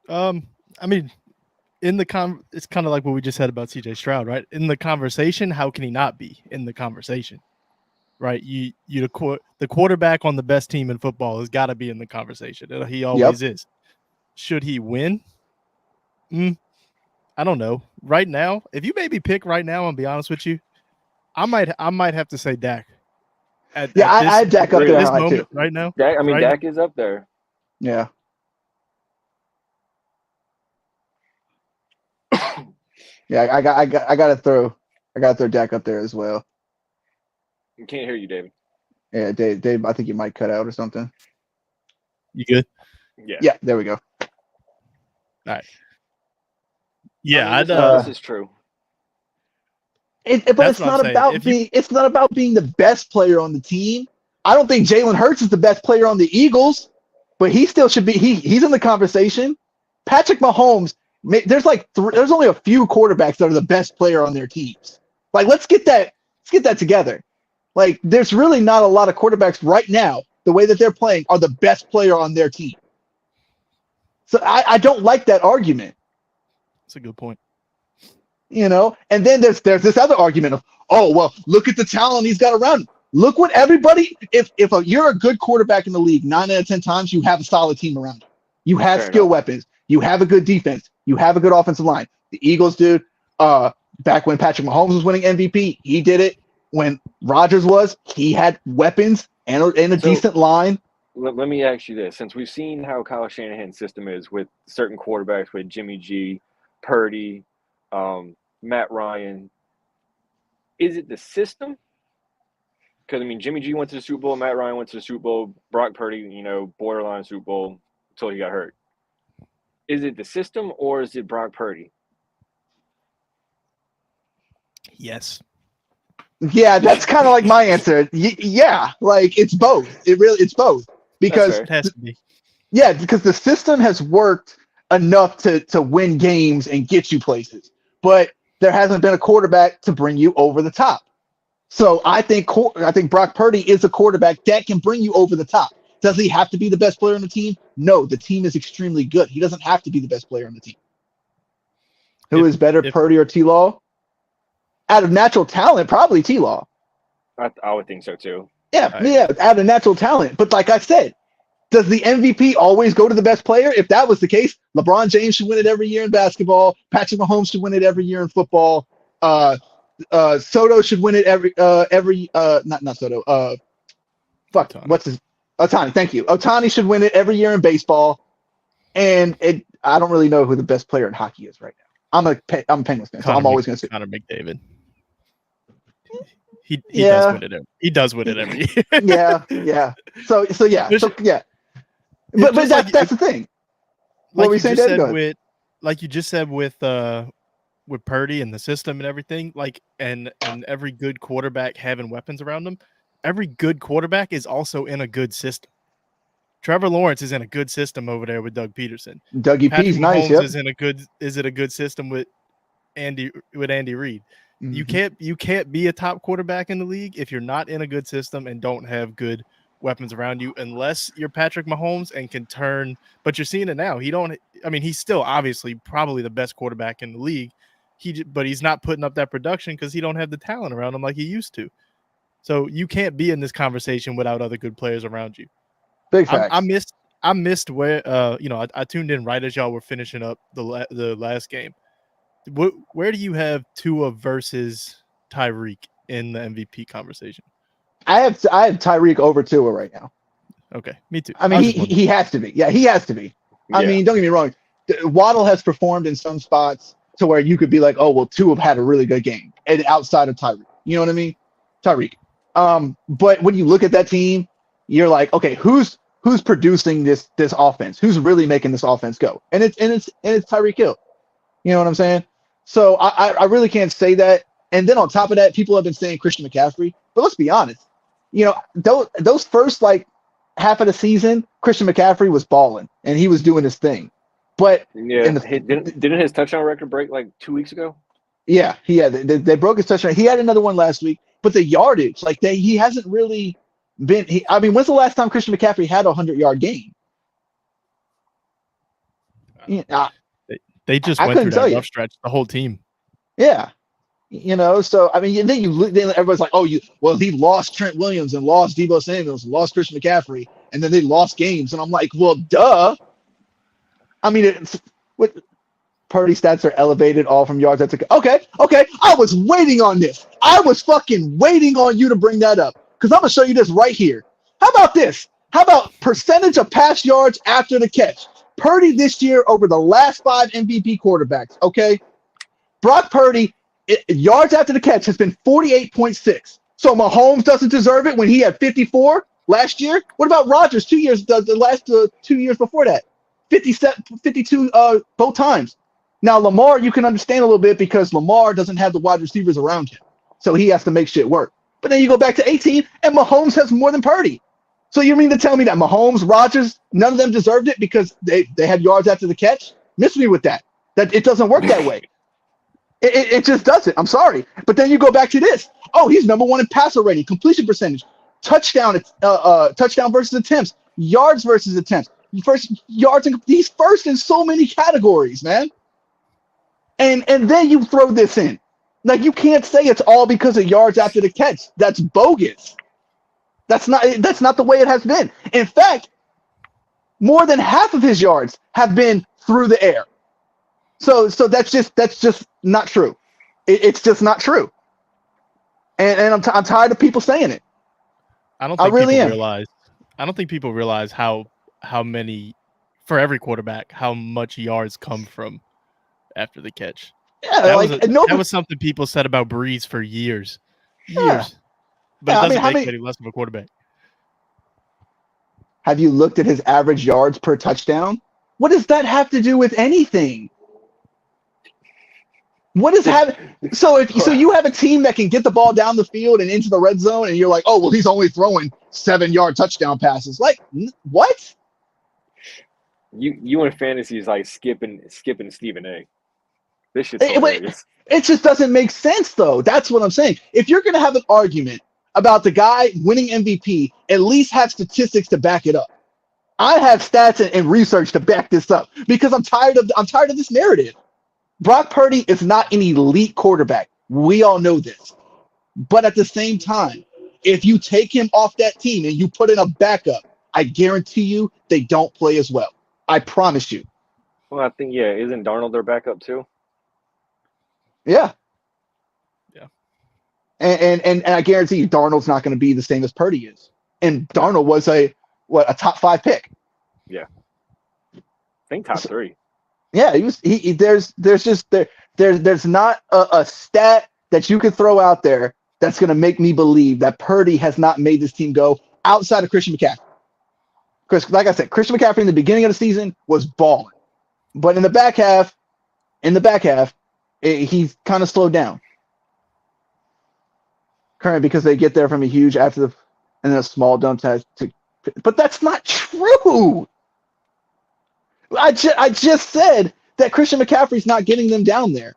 I mean, it's kind of like what we just said about CJ Stroud, right? In the conversation, how can he not be in the conversation? Right? The quarterback on the best team in football has got to be in the conversation. He always is. Should he win? I don't know. Right now, if you made me pick right now, I'll be honest with you, I might have to say Dak. I had Dak up there this high moment too. right now. Dak is up there. Yeah. Yeah, I gotta throw Dak up there as well. I can't hear you, David. Yeah, Dave, I think you might cut out or something. You good? Yeah, there we go. All right. Yeah, this is true. But That's it's what I'm not saying. about If you- being. It's not about being the best player on the team. I don't think Jalen Hurts is the best player on the Eagles, but he still should be. He's in the conversation. Patrick Mahomes. There's only a few quarterbacks that are the best player on their teams. Like, let's get that together. Like, there's really not a lot of quarterbacks right now. The way that they're playing are the best player on their team. So I don't like that argument. That's a good point. You know, and then there's this other argument of, oh, well, look at the talent he's got around him. Look what everybody, if you're a good quarterback in the league, 9 out of 10 times, you have a solid team around you. You have Fair skill enough. weapons. You have a good defense. You have a good offensive line. The Eagles, dude, back when Patrick Mahomes was winning MVP, he did it. When Rodgers was, he had weapons and a decent line. Let me ask you this. Since we've seen how Kyle Shanahan's system is with certain quarterbacks, with Jimmy G, Purdy, Matt Ryan, is it the system? Because, I mean, Jimmy G went to the Super Bowl, Matt Ryan went to the Super Bowl, Brock Purdy, you know, borderline Super Bowl until he got hurt. Is it the system or is it Brock Purdy? Yes. Yeah, that's kind of like my answer. Yeah, like it's both. It's both because It has to be. yeah, because the system has worked enough to win games and get you places, but there hasn't been a quarterback to bring you over the top. So I think Brock Purdy is a quarterback that can bring you over the top. Does he have to be the best player on the team? No, the team is extremely good. He doesn't have to be the best player on the team. Who is better, Purdy or T-Law? Out of natural talent, probably T-Law. I would think so too. Yeah, out of natural talent. But like I said, does the MVP always go to the best player? If that was the case, LeBron James should win it every year in basketball. Patrick Mahomes should win it every year in football. Soto should win it not Soto. Ohtani. Ohtani, thank you. Ohtani should win it every year in baseball. And I don't really know who the best player in hockey is right now. I'm a Penguins fan, so I'm always going to say Connor McDavid. He Yeah. does win it. He does win it every year. yeah. So yeah. But Just that's the thing. What were you saying, Dad? Go ahead. Like you just said with Purdy and the system and everything, like and every good quarterback having weapons around them, every good quarterback is also in a good system. Trevor Lawrence is in a good system over there with Doug Peterson. Dougie Patrick P's nice. Mahomes Yep. is in a good system with Andy Reid. Mhm. You can't be a top quarterback in the league if you're not in a good system and don't have good weapons around you, unless you're Patrick Mahomes and can turn. But you're seeing it now. He's still obviously probably the best quarterback in the league. But he's not putting up that production because he don't have the talent around him like he used to. So you can't be in this conversation without other good players around you. Big facts. I missed where I tuned in right as y'all were finishing up the last game. Where do you have Tua versus Tyreek in the MVP conversation? I have Tyreek over Tua right now. Okay, me too. I mean, he has to be. Yeah, he has to be. I Yeah. mean, don't get me wrong. Waddle has performed in some spots to where you could be like, oh, well, Tua had a really good game, and outside of Tyreek. You know what I mean? Tyreek. But when you look at that team, you're like, okay, who's producing this offense? Who's really making this offense go? And it's Tyreek Hill. You know what I'm saying? So I really can't say that. And then on top of that, people have been saying Christian McCaffrey. But let's be honest. You know, those first like half of the season, Christian McCaffrey was balling and he was doing his thing. But Yeah, didn't his touchdown record break like 2 weeks ago? yeah, they broke his touchdown. He had another one last week. But the yardage, like he hasn't really been. When's the last time Christian McCaffrey had a 100-yard game? Yeah, They just I went through couldn't tell that you. rough stretch. The whole team. yeah. You know, so I mean, and then everybody's like, "Oh, he lost Trent Williams and lost Deebo Samuels and lost Christian McCaffrey, and then they lost games." And I'm like, "Well, duh." I mean, Purdy stats are elevated all from yards. That's okay. I was waiting on this. I was fucking waiting on you to bring that up because I'm gonna show you this right here. How about this? How about percentage of pass yards after the catch? Purdy this year over the last 5 MVP quarterbacks. Okay, Brock Purdy. Yards after the catch has been 48.6. So Mahomes doesn't deserve it when he had 54 last year. What about Rodgers? 2 years, the last 2 years before that, 52 both times. Now Lamar, you can understand a little bit because Lamar doesn't have the wide receivers around him. so he has to make shit work. But then you go back to 18, and Mahomes has more than Purdy. So you mean to tell me that Mahomes, Rodgers, none of them deserved it because they had yards after the catch? Miss me with that. That it doesn't work that way. It just doesn't. I'm sorry. But then you go back to this. Oh, he's number one in passer rating, completion percentage, touchdown versus attempts, yards versus attempts, first yards. He's first in so many categories, man. And then you throw this in. Like, you can't say it's all because of yards after the catch. That's bogus. That's not the way it has been. In fact, more than half of his yards have been through the air. So that's just not true. It's just not true. And I'm tired of people saying it. I don't think really people am. realize. I don't think people realize how many, for every quarterback, how much yards come from after the catch. Yeah, That was something people said about Breeze for years. Yeah. But Yeah, it doesn't make many, him any less of a quarterback. have you looked at his average yards per touchdown? What does that have to do with anything? What is happening? So you have a team that can get the ball down the field and into the red zone, and you're like, oh well, he's only throwing 7-yard touchdown passes. Like, what? You in fantasy is like skipping Stephen A. This shit's hilarious. It just doesn't make sense, though. That's what I'm saying. If you're going to have an argument about the guy winning MVP, at least have statistics to back it up. I have stats and research to back this up because I'm tired of this narrative. Brock Purdy is not an elite quarterback. We all know this. But at the same time, if you take him off that team and you put in a backup, I guarantee you they don't play as well. I promise you. Well, I think, isn't Darnold their backup too? Yeah. Yeah. And I guarantee you Darnold's not going to be the same as Purdy is. And Darnold was a top 5 pick. Yeah. I think top 3. Yeah, there's not a stat that you could throw out there that's going to make me believe that Purdy has not made this team go outside of Christian McCaffrey. Because, like I said, Christian McCaffrey in the beginning of the season was balling. But in the back half, he's kind of slowed down. Currently, because they get there from a huge and then a small dump test. But that's not true. I just said that Christian McCaffrey's not getting them down there.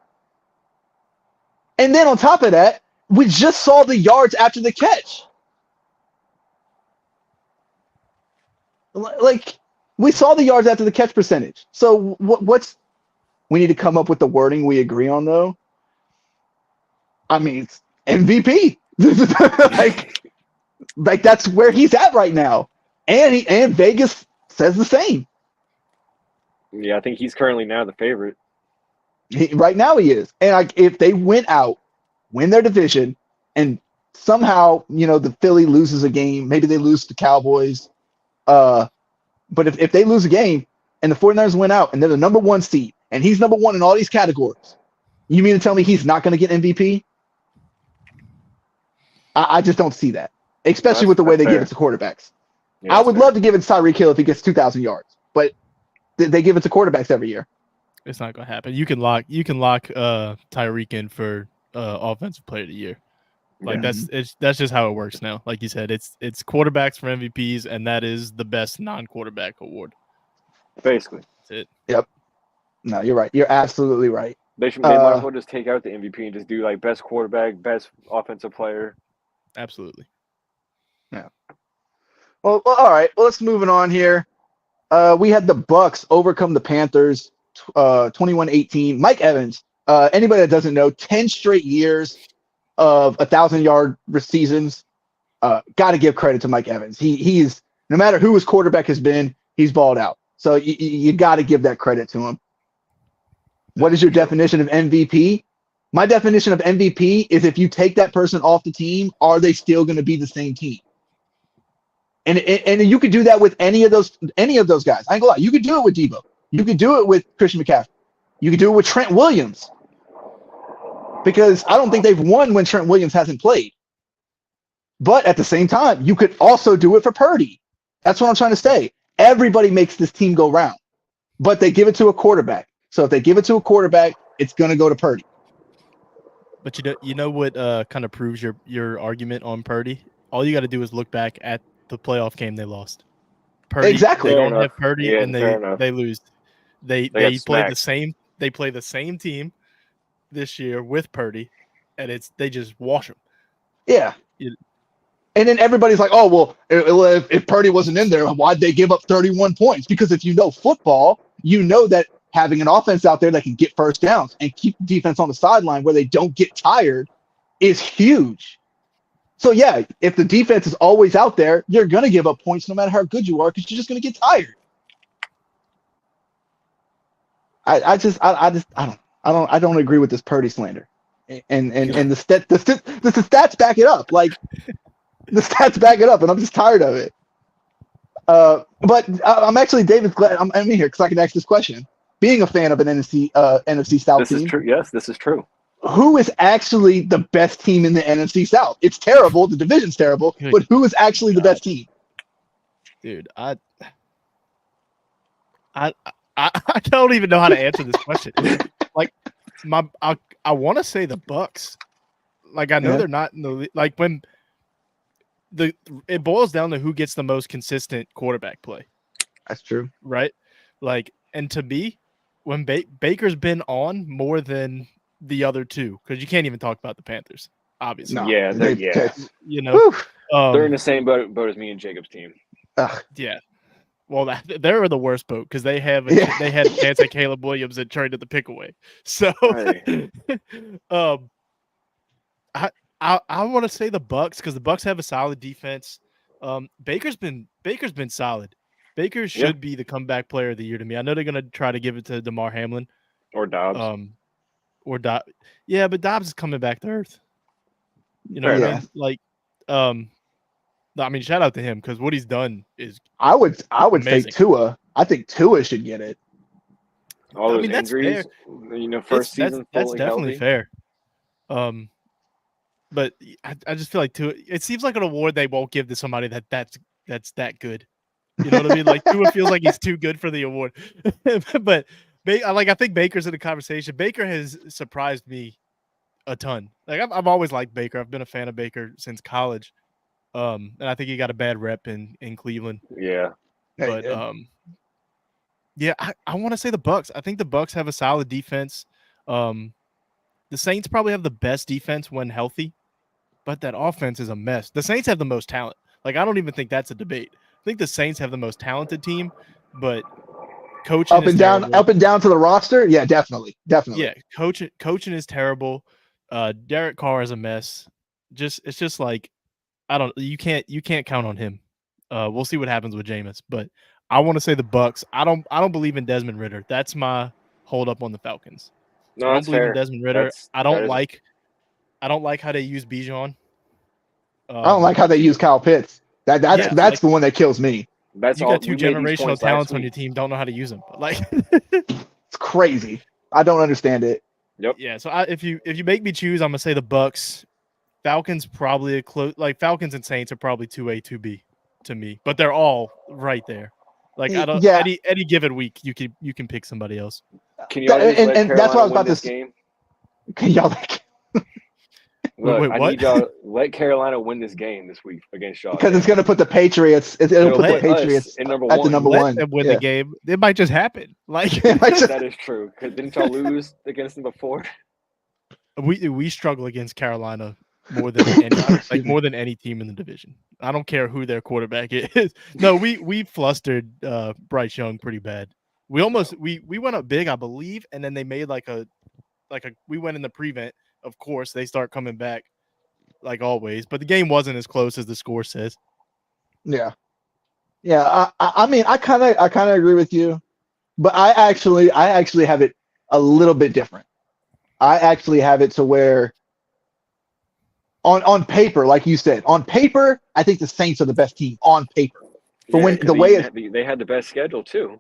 And then on top of that, we just saw the yards after the catch. Like, we saw the yards after the catch percentage. So we need to come up with the wording we agree on, though. I mean, it's MVP. like that's where he's at right now. And Vegas says the same. Yeah, I think he's currently now the favorite. Right now he is. And if they win their division, and somehow, the Philly loses a game, maybe they lose to the Cowboys. But if they lose a game and the 49ers win out and they're the number 1 seed and he's number 1 in all these categories, you mean to tell me he's not going to get MVP? I just don't see that, especially with the way they give it to quarterbacks. Yeah, I would love to give it to Tyreek Hill if he gets 2,000 yards, but they give it to quarterbacks every year. It's not going to happen. You can lock Tyreek in for offensive player of the year. Like that's just how it works now. Like you said, it's quarterbacks for MVPs, and that is the best non-quarterback award. Basically, that's it. Yep. No, you're right. You're absolutely right. They might as well just take out the MVP and just do like best quarterback, best offensive player. Absolutely. Yeah. Well, all right. Well, let's move on here. We had the Bucks overcome the Panthers 21-18. Mike Evans, anybody that doesn't know, 10 straight years of 1,000-yard seasons. Got to give credit to Mike Evans. He's, no matter who his quarterback has been, he's balled out. So you got to give that credit to him. What is your definition of MVP? My definition of MVP is if you take that person off the team, are they still going to be the same team? And you could do that with any of those guys. I ain't gonna lie. You could do it with Debo. You could do it with Christian McCaffrey. You could do it with Trent Williams. Because I don't think they've won when Trent Williams hasn't played. But at the same time, you could also do it for Purdy. That's what I'm trying to say. Everybody makes this team go round. But they give it to a quarterback. So if they give it to a quarterback, it's going to go to Purdy. But you know what kind of proves your argument on Purdy? All you got to do is look back at the playoff game they lost. Purdy, Exactly. They Fair don't enough. have Purdy, Yeah, and fair enough. they lose. They got play the smacked. same. They play the same team this year with Purdy, and they just wash them. Yeah. You- And then everybody's like, oh, well, if Purdy wasn't in there, why'd they give up 31 points? Because if you know football, you know that having an offense out there that can get first downs and keep the defense on the sideline where they don't get tired is huge. So, yeah, if the defense is always out there, you're going to give up points no matter how good you are because you're just going to get tired. I don't agree with this Purdy slander. And the stats back it up. Like, the stats back it up, and I'm just tired of it. But I'm actually, David's glad I'm in here because I can ask this question. Being a fan of an NFC South This team, is true. Yes, this is true. who is actually the best team in the NFC South? It's terrible. The division's terrible. Good But who is actually the best team? Dude, I don't even know how to answer this question. Like, I want to say the Bucks. Like, I know Yeah. they're not in the like when it boils down to who gets the most consistent quarterback play, That's true. right? Like, and to me, when Baker's been on more than the other two, because you can't even talk about the Panthers, obviously. No. Yeah, You know, Whew. they're in the same boat as me and Jacob's team. Ugh. yeah. Well, they're in the worst boat because they had a chance at Caleb Williams and traded the pick away. So, Right. I want to say the Bucks because the Bucks have a solid defense. Baker's been solid. Baker should be the comeback player of the year to me. I know they're gonna try to give it to DeMar Hamlin. Or Dobbs. Yeah, but Dobbs is coming back to earth. You know what I mean? Like, I mean, shout out to him because what he's done is. I would amazing. say Tua. I think Tua should get it. All those that's injuries, first season that's fully definitely healthy. fair. But I just feel like Tua. It seems like an award they won't give to somebody that's that good. You know what I mean? Like Tua feels like he's too good for the award. But I think Baker's in the conversation. Baker has surprised me a ton. Like I've always liked Baker. I've been a fan of Baker since college. And I think he got a bad rep in Cleveland. Yeah. But yeah, I want to say the Bucks. I think the Bucks have a solid defense. The Saints probably have the best defense when healthy, but that offense is a mess. The Saints have the most talent. Like I don't even think that's a debate. I think the Saints have the most talented team, but coaching up and down to the roster. Yeah, definitely. Yeah, coaching is terrible. Derek Carr is a mess. It's just like you can't count on him. We'll see what happens with Jameis, but I want to say the Bucks. I don't believe in Desmond Ridder. That's my hold up on the Falcons. No, I don't that's believe fair. in Desmond Ridder. I don't like how they use Bijan. I don't like how they use Kyle Pitts. That's the one that kills me. That's you all. got two generational talents on your team. Don't know how to use them. But like, it's crazy. I don't understand it. Yep. Yeah. So if you make me choose, I'm gonna say the Bucks. Falcons probably Falcons and Saints are probably 2A, 2B to me, but they're all right there. Like I don't. Yeah. Any given week, you can pick somebody else. Can y'all and that's what I was about to say. Game? Can y'all? Look, Wait, I what? need y'all let Carolina win this game this week against y'all. Because it's going to put the Patriots. It'll put the Patriots at number at the one. number Let one. them win the game. It might just happen. Like That is true. Because didn't y'all lose against them before? we struggle against Carolina more than more than any team in the division. I don't care who their quarterback is. No, we flustered Bryce Young pretty bad. We went up big, I believe, and then they made we went in the prevent. Of course, they start coming back like always, but the game wasn't as close as the score says. Yeah. I mean, I kind of agree with you, but I actually have it a little bit different. I actually have it to where on paper, like you said, on paper, I think the Saints are the best team on paper. But when the way they had the best schedule too.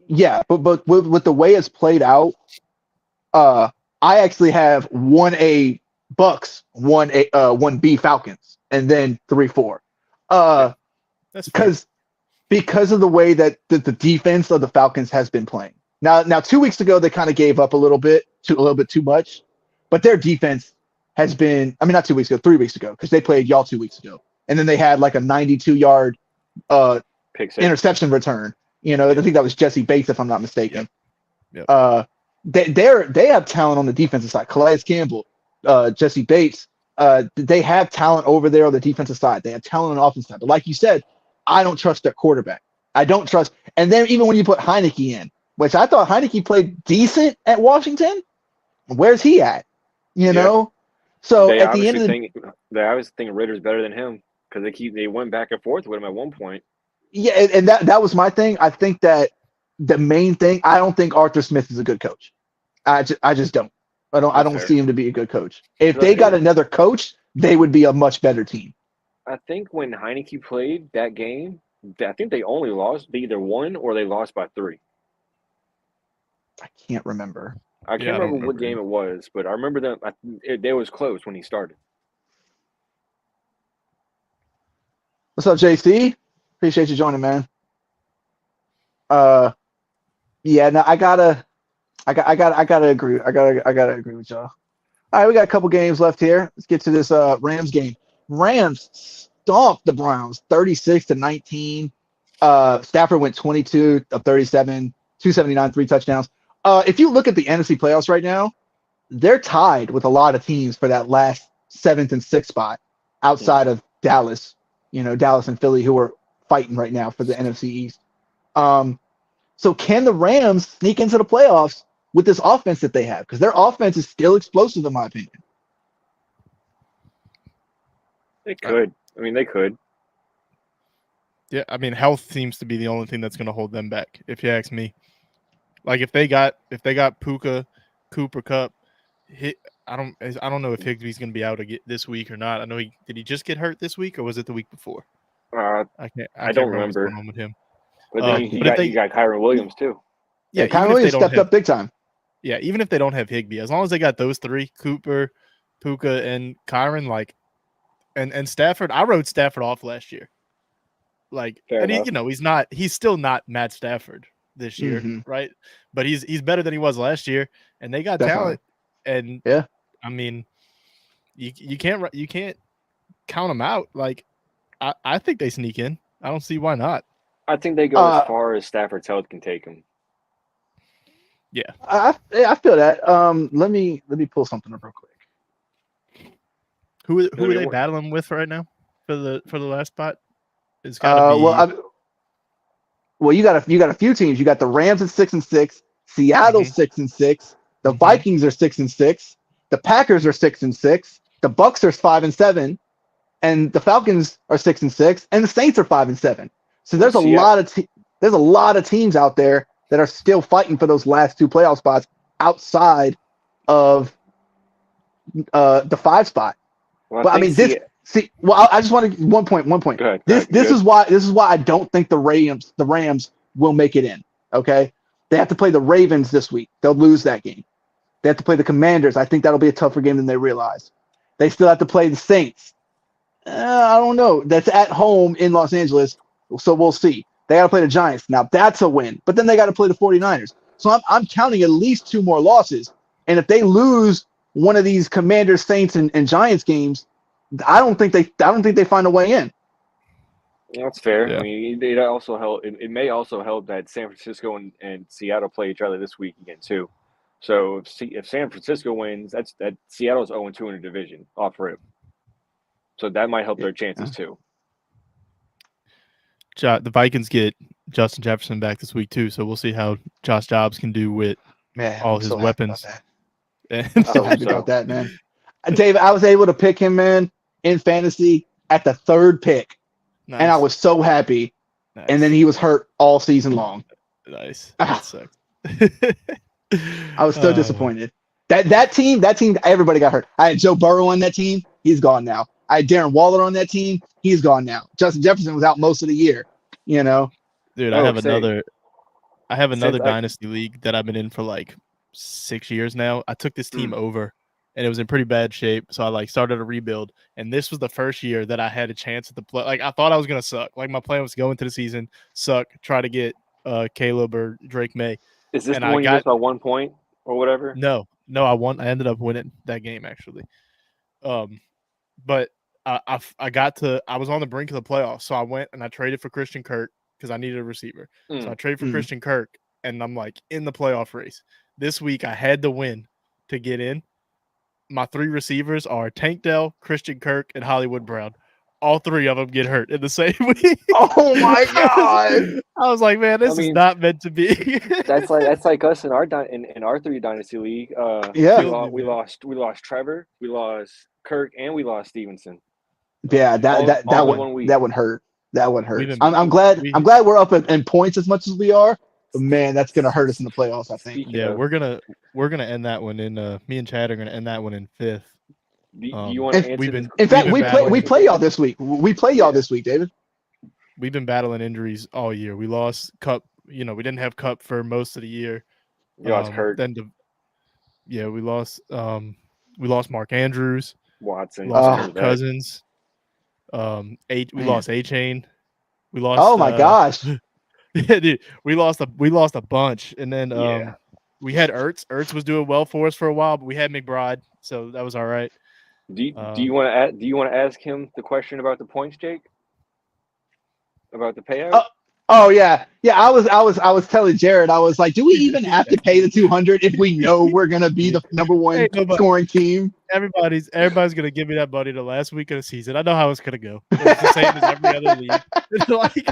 Yeah, but with the way it's played out, I actually have 1A Bucks, 1B Falcons, and then 3-4. That's because of the way that the defense of the Falcons has been playing. Now 2 weeks ago they kind of gave up a little bit too much, but their defense has been, I mean, not 2 weeks ago, 3 weeks ago, because they played y'all 2 weeks ago. And then they had like a 92-yard Pick six. interception return. I think that was Jesse Bates, if I'm not mistaken. Yep. They have talent on the defensive side. Calais Campbell, Jesse Bates, they have talent over there on the defensive side. They have talent on the offensive side. But like you said, I don't trust their quarterback. I don't trust. And then even when you put Heineke in, which I thought Heineke played decent at Washington, where's he at? So They at the end of the they obviously think Ritter's better than him because they went back and forth with him at one point. yeah, and that was my thing. I think that the main thing, I don't think Arthur Smith is a good coach. I just don't. I don't fair. see him to be a good coach. If That's they got fair. another coach, they would be a much better team. I think when Heineke played that game, I think they only lost. They either won or they lost by 3. I can't remember. I can't Yeah, I don't remember what remember game it was, but I remember them. They was close when he started. What's up, JC? Appreciate you joining, man. Yeah, no, I gotta agree. I gotta agree with y'all. All right, we got a couple games left here. Let's get to this Rams game. Rams stomped the Browns 36-19. Stafford went 22 of 37, 279, 3 touchdowns. If you look at the NFC playoffs right now, they're tied with a lot of teams for that last 7th and 6th spot outside of Dallas. Dallas and Philly, who are fighting right now for the NFC East. So can the Rams sneak into the playoffs with this offense that they have? Because their offense is still explosive, in my opinion. They could. I mean, they could. Yeah, I mean, health seems to be the only thing that's going to hold them back, if you ask me. Like if they got Puka, Cooper Kupp, I don't know if Higbee's going to be out this week or not. I know did he just get hurt this week or was it the week before? I can't don't remember what's remember. going on with him. But then you got Kyron Williams too. Yeah, Kyron Williams stepped up big time. Yeah, even if they don't have Higbee, as long as they got those 3, Cooper, Puka, and Kyron, and Stafford. I wrote Stafford off last year. He's still not Matt Stafford this year, right? But he's better than he was last year, and they got talent. And yeah, I mean, you can't count them out. Like I think they sneak in. I don't see why not. I think they go as far as Stafford's health can take them. Yeah, I feel that. Let me pull something up real quick. Who are they battling with right now for the last spot? It's gotta be. Well, you got a few teams. You got the Rams at 6-6, Seattle 6-6, the Vikings are 6-6, the Packers are 6-6, the Bucks are 5-7, and the Falcons are 6-6, and the Saints are 5-7. So there's a lot of teams out there that are still fighting for those last 2 playoff spots outside of the 5 spot. Well, but I mean, I just want to one point. Go ahead. This is why I don't think the Rams will make it in. Okay, they have to play the Ravens this week. They'll lose that game. They have to play the Commanders. I think that'll be a tougher game than they realize. They still have to play the Saints. I don't know. That's at home in Los Angeles, so we'll see. They got to play the Giants. Now that's a win, but then they got to play the 49ers. So I'm counting at least 2 more losses. And if they lose one of these Commanders, Saints, and Giants games, I don't think they find a way in. That's fair. Yeah. I mean, it also help. It may also help that San Francisco and Seattle play each other this week again too. So if San Francisco wins, that Seattle's 0-2 in the division off rip. So that might help their chances too. The Vikings get Justin Jefferson back this week too, so we'll see how Josh Dobbs can do with all his weapons. I'm so happy about that, man. Dave, I was able to pick him, man, in fantasy at the 3rd pick, and I was so happy. Nice. And then he was hurt all season long. Nice. That sucks. I was so disappointed. That team, everybody got hurt. I had Joe Burrow on that team. He's gone now. I had Darren Waller on that team. He's gone now. Justin Jefferson was out most of the year. Dude, I have another dynasty league that I've been in for like 6 years now. I took this team over, and it was in pretty bad shape. So I started a rebuild, and this was the first year that I had a chance at the play. Like I thought I was gonna suck. Like my plan was to go into the season, suck, try to get Caleb or Drake May. Is this the one you missed by 1 point or whatever? No, I won. I ended up winning that game actually. But I was on the brink of the playoffs, so I went and I traded for Christian Kirk because I needed a receiver. So I traded for Christian Kirk, and I'm like in the playoff race. This week I had to win to get in. My 3 receivers are Tank Dell, Christian Kirk, and Hollywood Brown. All 3 of them get hurt in the same week. Oh my god! I was like, man, this is not meant to be. that's like us in our in our 3 dynasty league. We lost Trevor, we lost Kirk, and we lost Stevenson. Yeah, that would hurt. That would hurt. I'm glad we're up in points as much as we are. But man, that's gonna hurt us in the playoffs, I think. Yeah, we're gonna end that one in. Me and Chad are gonna end that one in 5th. Do you want to answer? In fact, we play y'all this week. We play y'all this week, David. We've been battling injuries all year. We lost Cup. We didn't have Cup for most of the year. You lost Kurt. We lost. We lost Mark Andrews. Watson. Lost Kirk Cousins. We lost A-Chain. We lost. Oh my gosh. Yeah, dude, we lost a bunch, and then we had Ertz. Ertz was doing well for us for a while, but we had McBride, so that was all right. Do you want to ask him the question about the points, Jake? About the payout? Oh yeah. I was telling Jared, I was like, do we even have to pay the 200 if we know we're gonna be the number 1 scoring team? Everybody's gonna give me that money the last week of the season. I know how it's gonna go. It's the same as every other league. It's like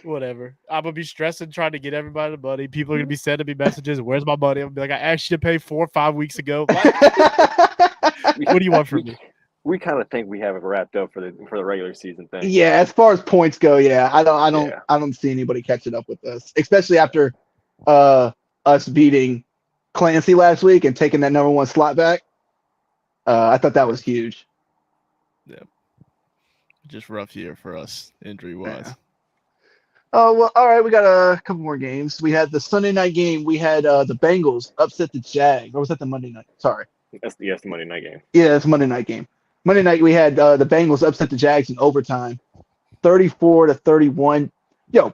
whatever. I'm gonna be stressing trying to get everybody the money. People are gonna be sending me messages. Where's my money? I'm gonna be like, I asked you to pay 4 or 5 weeks ago. What do you want from me? We kind of think we have it wrapped up for the regular season thing. Yeah, as far as points go, yeah, I don't see anybody catching up with us, especially after us beating Clancy last week and taking that number 1 slot back. I thought that was huge. Yeah, just rough year for us injury wise. Yeah. Oh well, all right. We got a couple more games. We had the Sunday night game. We had the Bengals upset the Jags. Or was that the Monday night? Sorry. That's the Monday night game. Yeah, it's Monday night game. Monday night we had the Bengals upset the Jags in overtime, 34-31. Yo,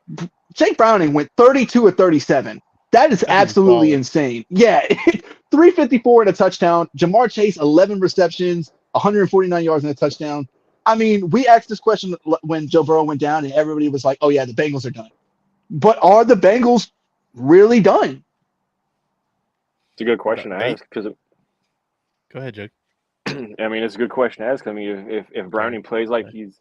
Jake Browning went 32 of 37. That is absolutely insane. Yeah, 354 and a touchdown. Jamar Chase 11 receptions, 149 yards and a touchdown. I mean, we asked this question when Joe Burrow went down, and everybody was like, "Oh yeah, the Bengals are done." But are the Bengals really done? It's a good question to ask because. Go ahead, Jake. I mean, it's a good question to ask. I mean, if Browning plays like he's,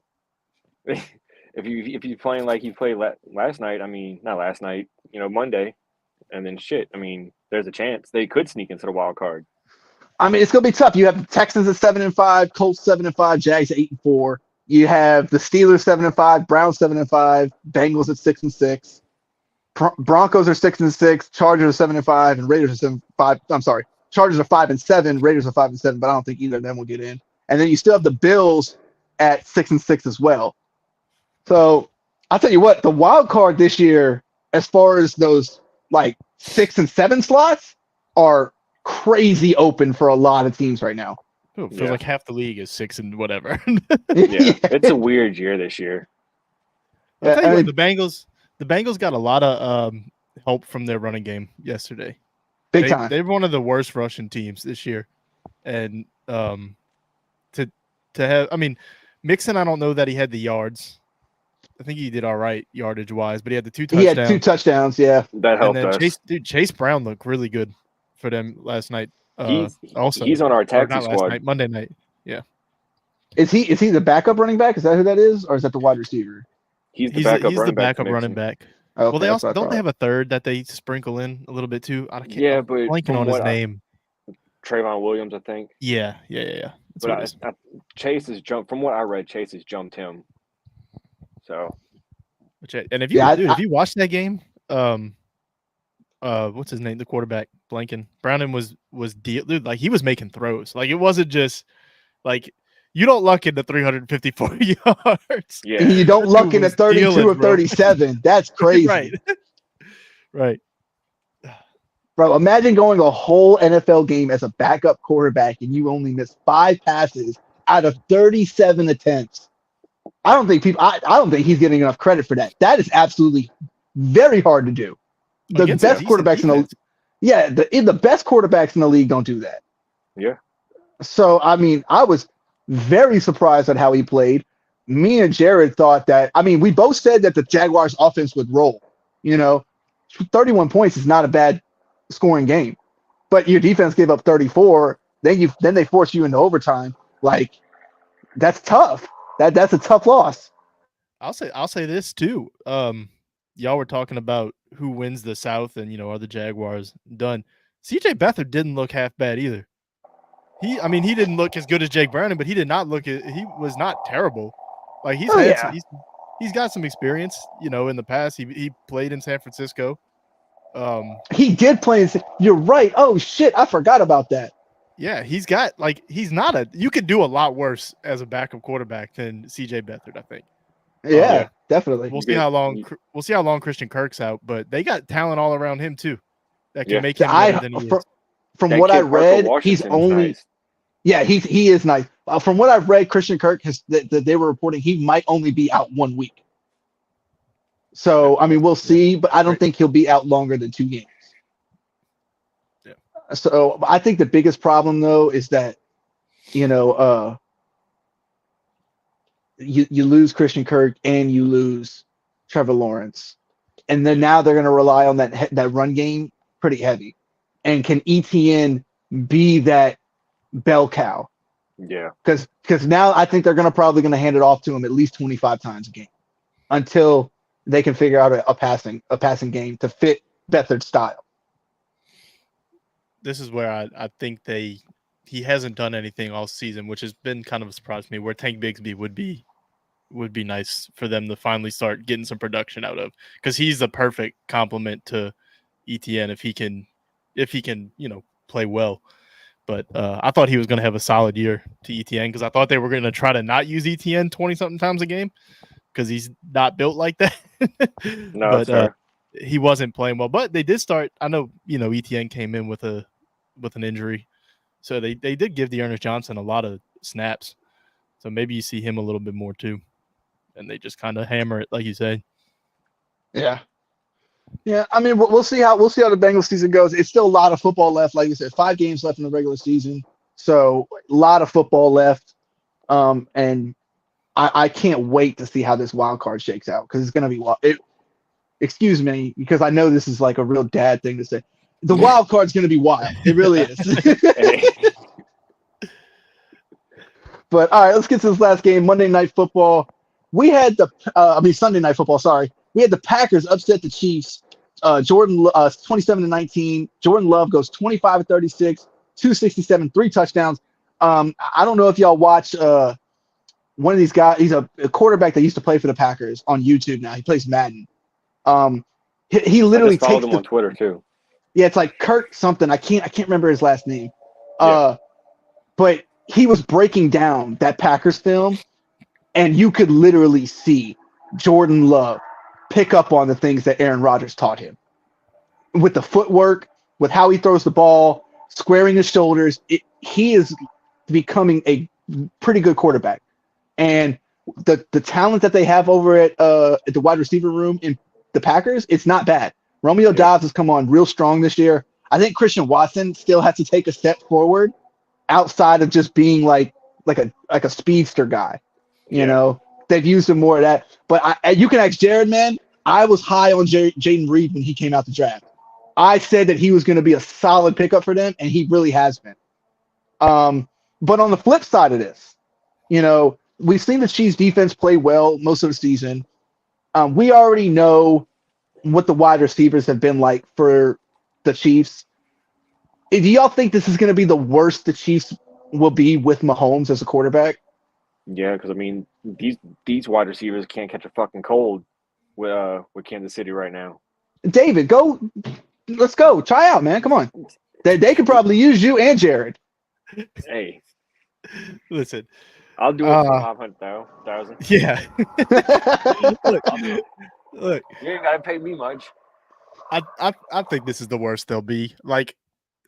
if he's playing like he played last night, I mean, not last night, Monday, and then shit. I mean, there's a chance they could sneak into the wild card. I mean, it's gonna be tough. You have the Texans at 7-5, Colts 7-5, Jags at 8-4. You have the Steelers 7-5, Browns 7-5, Bengals at 6-6. Broncos are 6-6, Chargers are 7-5, and Raiders are 7-5. I'm sorry, Chargers are 5-7, Raiders are 5-7, but I don't think either of them will get in. And then you still have the Bills at 6-6 as well. So I'll tell you what, the wild card this year, as far as those like 6 and 7 slots, are crazy open for a lot of teams right now. It feels like half the league is 6 and whatever. It's a weird year this year. I'll tell you what, the Bengals got a lot of help from their running game yesterday. Big time. They're one of the worst rushing teams this year, and to have, I mean, Mixon, I don't know that he had the yards. I think he did all right yardage wise, but he had the 2 touchdowns. He had 2 touchdowns, yeah. That helped us. Chase Brown looked really good for them last night. He's on our taxi squad. Monday night. Yeah. Is he the backup running back? Is that who that is, or is that the wide receiver? He's the backup running back. Okay, well, they also don't they have a third that they sprinkle in a little bit too. But blanking on his name. Trayvon Williams, I think. Yeah. But Chase has jumped. From what I read, Chase has jumped him. So. And if you watch that game, what's his name? The quarterback, blanking. Browning was dude, like he was making throws. Like it wasn't just like you don't luck into 354 yards. Yeah, you don't luck into 32 or 37. That's crazy. Right. Bro, imagine going a whole NFL game as a backup quarterback and you only miss 5 passes out of 37 attempts. I don't think he's getting enough credit for that. That is absolutely very hard to do. The best quarterbacks in the best quarterbacks in the league don't do that. Yeah. So, I mean, I was very surprised at how he played. Me and Jared thought that, I mean, we both said that the Jaguars offense would roll. You know, 31 points is not a bad scoring game, but your defense gave up 34. Then they force you into overtime. Like, that's tough. That's a tough loss. I'll say this too. Y'all were talking about who wins the South and are the Jaguars done. CJ Beathard didn't look half bad either. He didn't look as good as Jake Browning, but he did not look. He was not terrible. Like he's got some experience. In the past, he played in San Francisco. He did play. You're right. Oh shit, I forgot about that. Yeah, he's got he's not a. You could do a lot worse as a backup quarterback than CJ Beathard, I think. Yeah, definitely. We'll see how long Christian Kirk's out, but they got talent all around him too that can make him better than he is. From what I read, he's only. Nice. Yeah, he is nice. From what I've read, Christian Kirk that they were reporting he might only be out 1 week. So I mean, we'll see, but I don't think he'll be out longer than 2 games. Yeah. So I think the biggest problem though is that you lose Christian Kirk and you lose Trevor Lawrence, and then now they're going to rely on that run game pretty heavy. And can ETN be that bell cow? Yeah. Because now I think they're probably going to hand it off to him at least 25 times a game until they can figure out a passing game to fit Beathard's style. This is where I think he hasn't done anything all season, which has been kind of a surprise to me, where Tank Bigsby would be nice for them to finally start getting some production out of, because he's the perfect complement to ETN if he can play well. But I thought he was going to have a solid year to ETN, because I thought they were going to try to not use ETN 20-something times a game because he's not built like that. No, but he wasn't playing well. But they did start. I know ETN came in with an injury, so they did give D'Ernest Johnson a lot of snaps. So maybe you see him a little bit more too, and they just kind of hammer it, like you say. Yeah. Yeah, I mean, we'll see how the Bengals season goes. It's still a lot of football left, like you said, 5 games left in the regular season, so a lot of football left. And I can't wait to see how this wild card shakes out, because it's going to be wild. Excuse me, because I know this is like a real dad thing to say. The wild card's going to be wild. It really is. But all right, let's get to this last game, Monday Night Football. We had Sunday Night Football. Sorry. We had the Packers upset the Chiefs. 27-19. Jordan Love goes 25-36, 267, 3 touchdowns. I don't know if y'all watched one of these guys. He's a quarterback that used to play for the Packers on YouTube now. He plays Madden. He literally followed him on Twitter too. Yeah, it's like Kurt something. I can't remember his last name. But he was breaking down that Packers film, and you could literally see Jordan Love pick up on the things that Aaron Rodgers taught him with the footwork, with how he throws the ball, squaring his shoulders. He is becoming a pretty good quarterback. And the talent that they have over at the wide receiver room in the Packers, it's not bad. Romeo Doubs has come on real strong this year. I think Christian Watson still has to take a step forward outside of just being like a speedster guy. You know, they've used him more of that. But you can ask Jared, man. I was high on Jaden Reed when he came out the draft. I said that he was going to be a solid pickup for them, and he really has been. But on the flip side of this, we've seen the Chiefs defense play well most of the season. We already know what the wide receivers have been like for the Chiefs. Do y'all think this is going to be the worst the Chiefs will be with Mahomes as a quarterback? Yeah, because I mean, these wide receivers can't catch a fucking cold with Kansas City right now. David, let's go. Try out, man. Come on. They could probably use you and Jared. Hey, listen, I'll do it for 500,000. Yeah. Look, you ain't gotta pay me much. I think this is the worst they'll be. Like,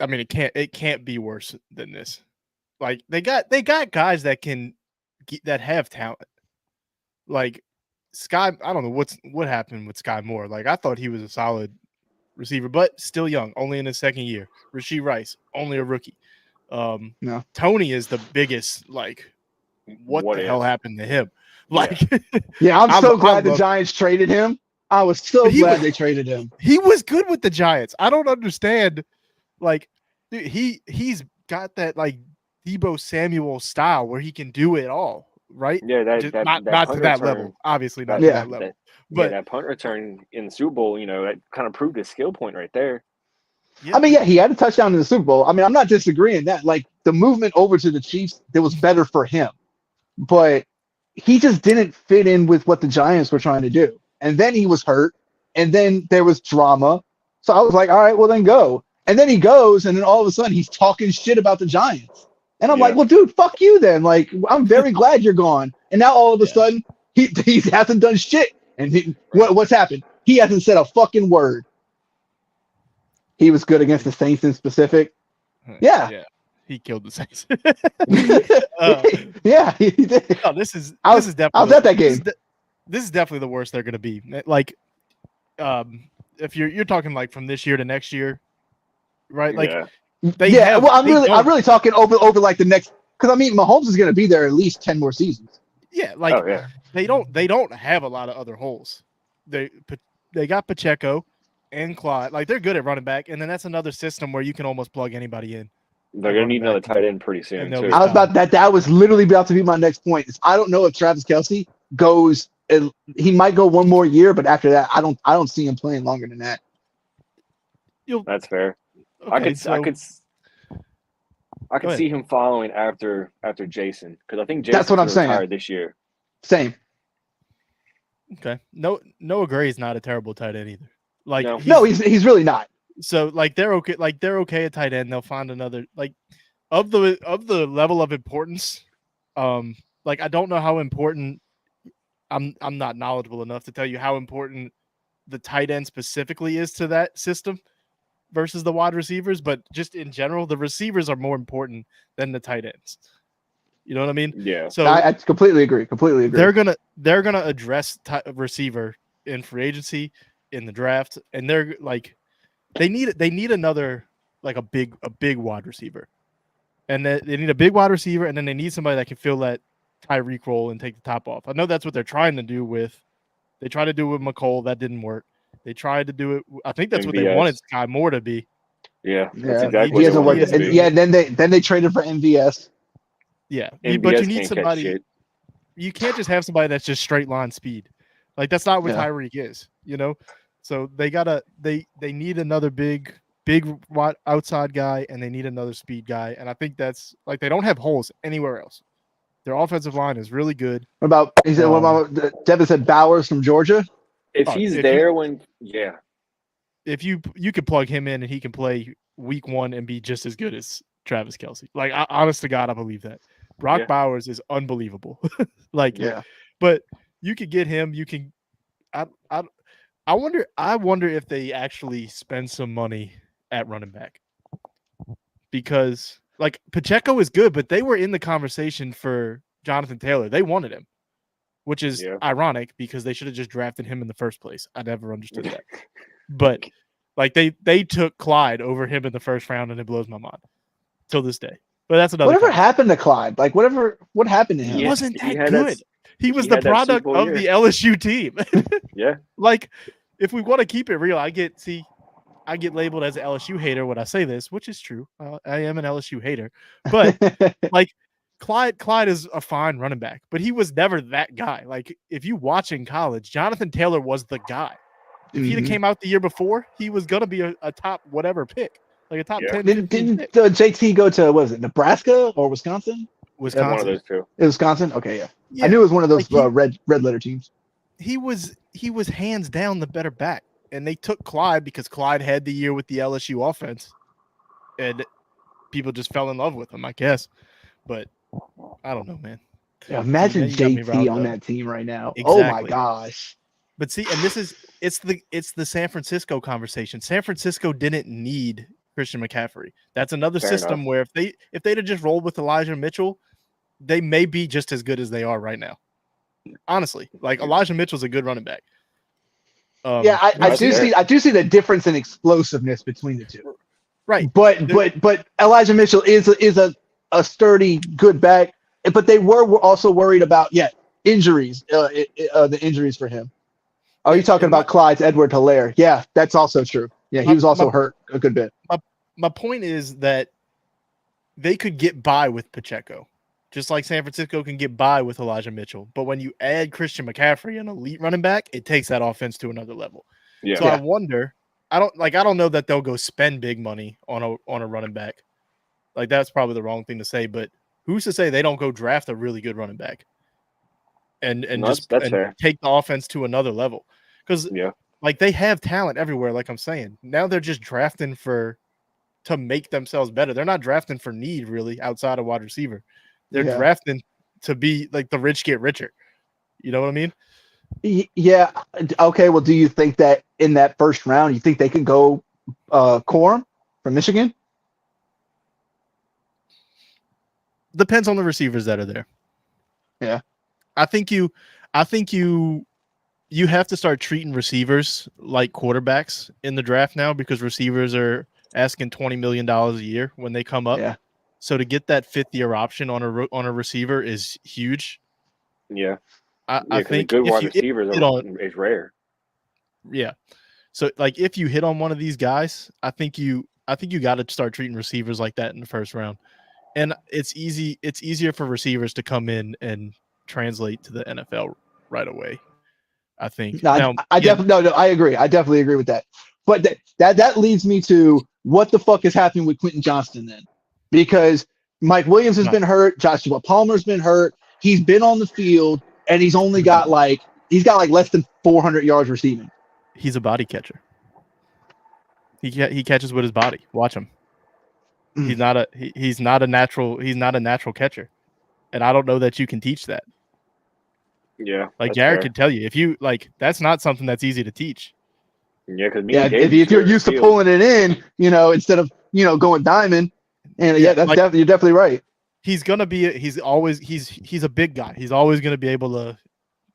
I mean, it can't be worse than this. Like, they got guys that have talent. Like Sky, I don't know what happened with Sky Moore. Like, I thought he was a solid receiver, but still young, only in his second year. Rashee Rice, only a rookie. No. Tony is the biggest. Like, what the hell happened to him? Like, yeah, I'm so glad the love, Giants traded him. I was so glad they traded him. He was good with the Giants. I don't understand. Like, dude, he's got that like Deebo Samuel style where he can do it all, right? Yeah, not to that level, obviously not to that level. But that punt return in the Super Bowl, that kind of proved his skill point right there. Yeah. I mean, he had a touchdown in the Super Bowl. I mean, I'm not disagreeing that. Like, the movement over to the Chiefs, it was better for him. But he just didn't fit in with what the Giants were trying to do. And then he was hurt. And then there was drama. So I was like, all right, well, then go. And then he goes, and then all of a sudden he's talking shit about the Giants. And I'm like, well, dude, fuck you then. Like, I'm very glad you're gone. And now all of a sudden he hasn't done shit. And what's happened? He hasn't said a fucking word. He was good against the Saints in specific. Yeah. He killed the Saints. Yeah, he did. No, this is definitely. I was at that game. This is definitely the worst they're going to be. Like, if you're talking like from this year to next year, right? Like, I'm really talking over like the next, because I mean Mahomes is going to be there at least 10 more seasons. Yeah, like they don't have a lot of other holes. They got Pacheco and Clyde. Like, they're good at running back, and then that's another system where you can almost plug anybody in. They're going to need another tight end pretty soon, too. I was about that. That was literally about to be my next point. I don't know if Travis Kelce goes. He might go one more year, but after that, I don't see him playing longer than that. That's fair. Okay, I could see him following after Jason, because I think Jason's that's what I'm saying. Retired this year. Same. Okay. Noah Gray is not a terrible tight end either. Like, no, he's really not. So like they're okay. Like, they're okay at tight end. They'll find another, like, of the level of importance. Like, I don't know how important. I'm not knowledgeable enough to tell you how important the tight end specifically is to that system versus the wide receivers, but just in general, the receivers are more important than the tight ends. You know what I mean? Yeah. So I completely agree. They're gonna address receiver in free agency, in the draft, and they're like, they need another, like, a big wide receiver, and they need a big wide receiver, and then they need somebody that can fill that Tyreek role and take the top off. I know that's what they're trying to do with. They tried to do it with McCole, that didn't work. They tried to do it. I think that's what they wanted Sky Moore to be. Yeah, that's exactly he hasn't worked. Yeah, then they traded for MVS. Yeah, MVS, but you need somebody. You can't just have somebody that's just straight line speed. Like, that's not what Tyreek is. So they need another big outside guy, and they need another speed guy. And I think that's, like, they don't have holes anywhere else. Their offensive line is really good. What about Devin said Bowers from Georgia? If you could plug him in and he can play week 1 and be just as good as Travis Kelce. Like, honest to God, I believe that. Brock Bowers is unbelievable. But you could get him. You can. I wonder if they actually spend some money at running back, because, like, Pacheco is good, but they were in the conversation for Jonathan Taylor. They wanted him, which is ironic because they should have just drafted him in the first place. I never understood that. But, like, they took Clyde over him in the first round, and it blows my mind till this day. But that's another. Whatever happened to Clyde? Like, what happened to him? He wasn't that good. He was the product of the LSU team. Yeah. Like, if we want to keep it real, I get labeled as an LSU hater when I say this, which is true. I am an LSU hater, but like, Clyde is a fine running back, but he was never that guy. Like, if you watch in college, Jonathan Taylor was the guy. If he'd have came out the year before, he was going to be a top whatever pick, like a top 10. Didn't JT go to, what was it, Nebraska or Wisconsin? Wisconsin. One of those two. It was Wisconsin? Okay, yeah. I knew it was one of those red letter teams. He was hands down the better back. And they took Clyde because Clyde had the year with the LSU offense. And people just fell in love with him, I guess. But I don't know, man. Yeah, imagine JT on that team right now. Exactly. Oh my gosh. But see, and it's the San Francisco conversation. San Francisco didn't need Christian McCaffrey. That's another system where if they'd have just rolled with Elijah Mitchell, they may be just as good as they are right now. Honestly, like, Elijah Mitchell's a good running back. I do see the difference in explosiveness between the two. Right. But Elijah Mitchell is a sturdy, good back. But they were also worried about injuries. The injuries for him. Are you talking about Clyde Edwards-Helaire? Yeah, that's also true. Yeah, he was also hurt a good bit. My point is that they could get by with Pacheco, just like San Francisco can get by with Elijah Mitchell. But when you add Christian McCaffrey, an elite running back, it takes that offense to another level. Yeah. So I wonder. I don't know that they'll go spend big money on a running back. Like, that's probably the wrong thing to say, but who's to say they don't go draft a really good running back and take the offense to another level? Because like, they have talent everywhere, like I'm saying. Now they're just drafting to make themselves better. They're not drafting for need, really, outside of wide receiver. They're drafting to be like the rich get richer. You know what I mean? Yeah. Okay. Well, do you think that in that first round, you think they can go Corum from Michigan? Depends on the receivers that are there. Yeah. I think you have to start treating receivers like quarterbacks in the draft now, because receivers are asking $20 million a year when they come up. Yeah. So to get that fifth-year option on a receiver is huge. Yeah. I think good wide receivers is rare. Yeah. So like, if you hit on one of these guys, I think you got to start treating receivers like that in the first round. And it's easier for receivers to come in and translate to the NFL right away, I think. No, I agree. I definitely agree with that. But that leads me to, what the fuck is happening with Quentin Johnston then? Because Mike Williams has been hurt, Joshua Palmer's been hurt, he's been on the field, and he's only got less than 400 yards receiving. He's a body catcher. He catches with his body. Watch him. He's not a natural catcher. And I don't know that you can teach that. Yeah. Like, Garrett can tell you, if you that's not something that's easy to teach. Yeah, because if you're used to pulling it in, instead of going diamond, and you're definitely right. He's gonna be he's a big guy. He's always gonna be able to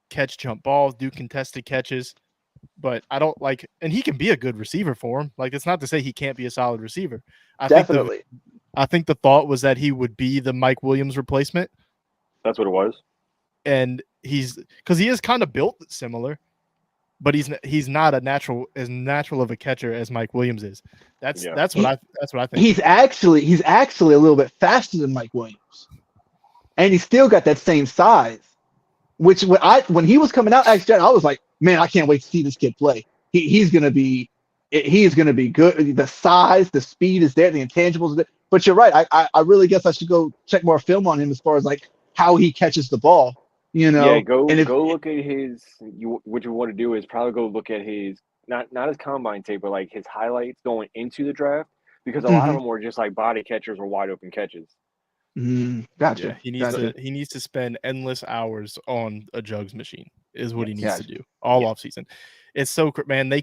catch jump balls, do contested catches. But I don't and he can be a good receiver for him. Like, it's not to say he can't be a solid receiver. I think the thought was that he would be the Mike Williams replacement. That's what it was. And because he is kind of built similar, but he's not as natural of a catcher as Mike Williams is. That's what I think. He's actually a little bit faster than Mike Williams, and he's still got that same size. Which when he was coming out, actually, I was like, man, I can't wait to see this kid play. He's gonna be good. The size, the speed is there, the intangibles are there. But you're right. I really guess I should go check more film on him as far as how he catches the ball. Yeah, go look at his. What you want to do is probably go look at his not his combine tape, but his highlights going into the draft, because a lot of them were just body catchers or wide open catches. Gotcha. Yeah, he needs to spend endless hours on a jugs machine is what he needs to do all off season. It's so, man, they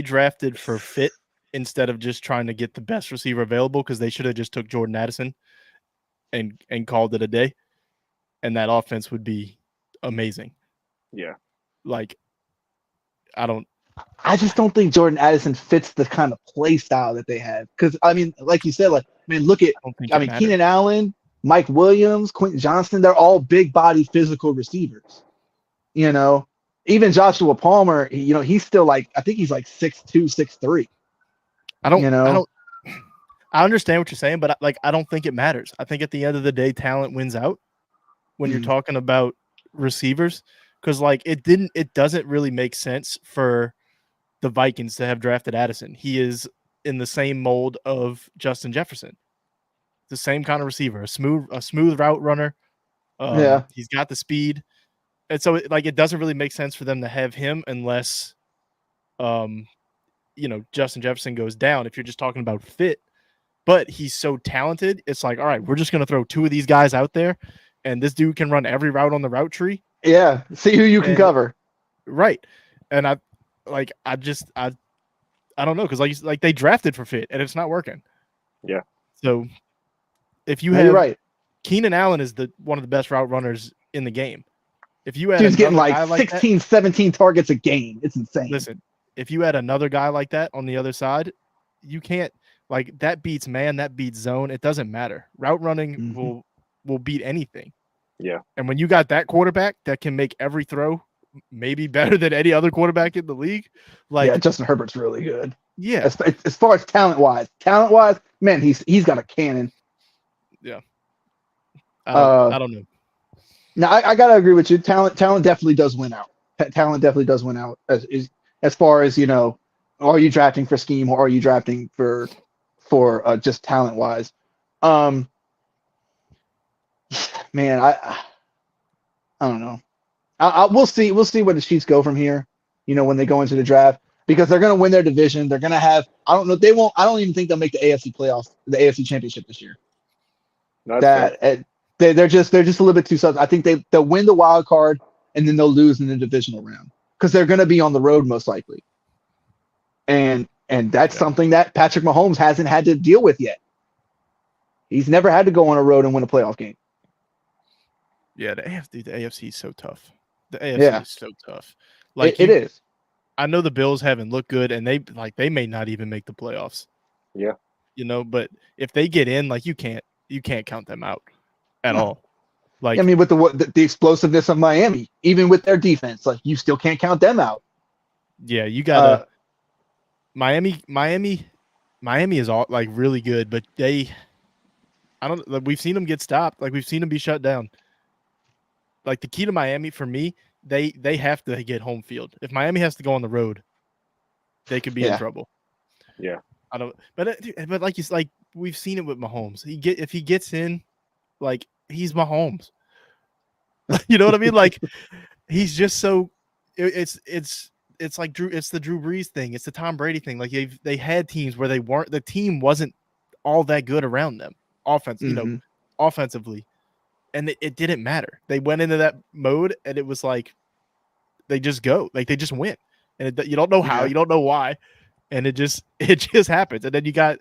drafted for fit instead of just trying to get the best receiver available, because they should have just took Jordan Addison and called it a day, and that offense would be amazing. Yeah. I just don't think Jordan Addison fits the kind of play style that they have. Because, like you said, look at Keenan Allen, Mike Williams, Quentin Johnston, they're all big body physical receivers. Even Joshua Palmer, he's still I think he's 6'2", 6'3". I understand what you're saying, but I don't think it matters. I think at the end of the day, talent wins out when you're talking about receivers, because it doesn't really make sense for the Vikings to have drafted Addison. He is in the same mold of Justin Jefferson, the same kind of receiver, a smooth route runner. He's got the speed, and so it doesn't really make sense for them to have him unless, Justin Jefferson goes down. If you're just talking about fit, but he's so talented, it's all right, we're just gonna throw two of these guys out there, and this dude can run every route on the route tree. Yeah, see who you can cover. Right, and I don't know, because they drafted for fit and it's not working. Yeah. So if you have, you're right. Keenan Allen is one of the best route runners in the game. If you had Dude's getting 16, 17 targets a game. It's insane. Listen, if you had another guy like that on the other side, you can't. Like that beats man, that beats zone. It doesn't matter. Route running Mhm. will beat anything. Yeah. And when you got that quarterback that can make every throw maybe better than any other quarterback in the league, like Yeah, Justin Herbert's really good. yeah, As far as talent wise, man, he's got a cannon. yeah. Uh, I don't know. Now I gotta agree with you. Talent definitely does win out. Talent definitely does win out as far as are you drafting for scheme or are you drafting for just talent wise? Um, man, I don't know. We'll see where the Chiefs go from here. When they go into the draft because they're gonna win their division. They're gonna have. I don't know. They won't. I don't even think they'll make the AFC playoffs, the AFC Championship this year. That's fair. They're just a little bit too soft. I think they'll win the wild card and then they'll lose in the divisional round because they're going to be on the road most likely, and that's something that Patrick Mahomes hasn't had to deal with yet. He's never had to go on a road and win a playoff game. Yeah, the AFC is so tough. The AFC is so tough. Like it is. I know the Bills haven't looked good, and they may not even make the playoffs. Yeah. But if they get in, like you can't count them out at all. Like I mean, with the explosiveness of Miami, even with their defense, like you still can't count them out. Yeah, you gotta. Miami is all like really good, but we've seen them get stopped. Like we've seen them be shut down. Like the key to Miami for me, they have to get home field. If Miami has to go on the road, they could be in trouble. Yeah. I don't, but like we've seen it with Mahomes. If he gets in, like he's Mahomes. You know what I mean? Like he's just so. It's like it's the Drew Brees thing. It's the Tom Brady thing. Like they had teams where the team wasn't all that good around them, offensively, and it didn't matter. They went into that mode, and it was like they just go, like they just win, and you don't know how, you don't know why. And it just happens. And then you got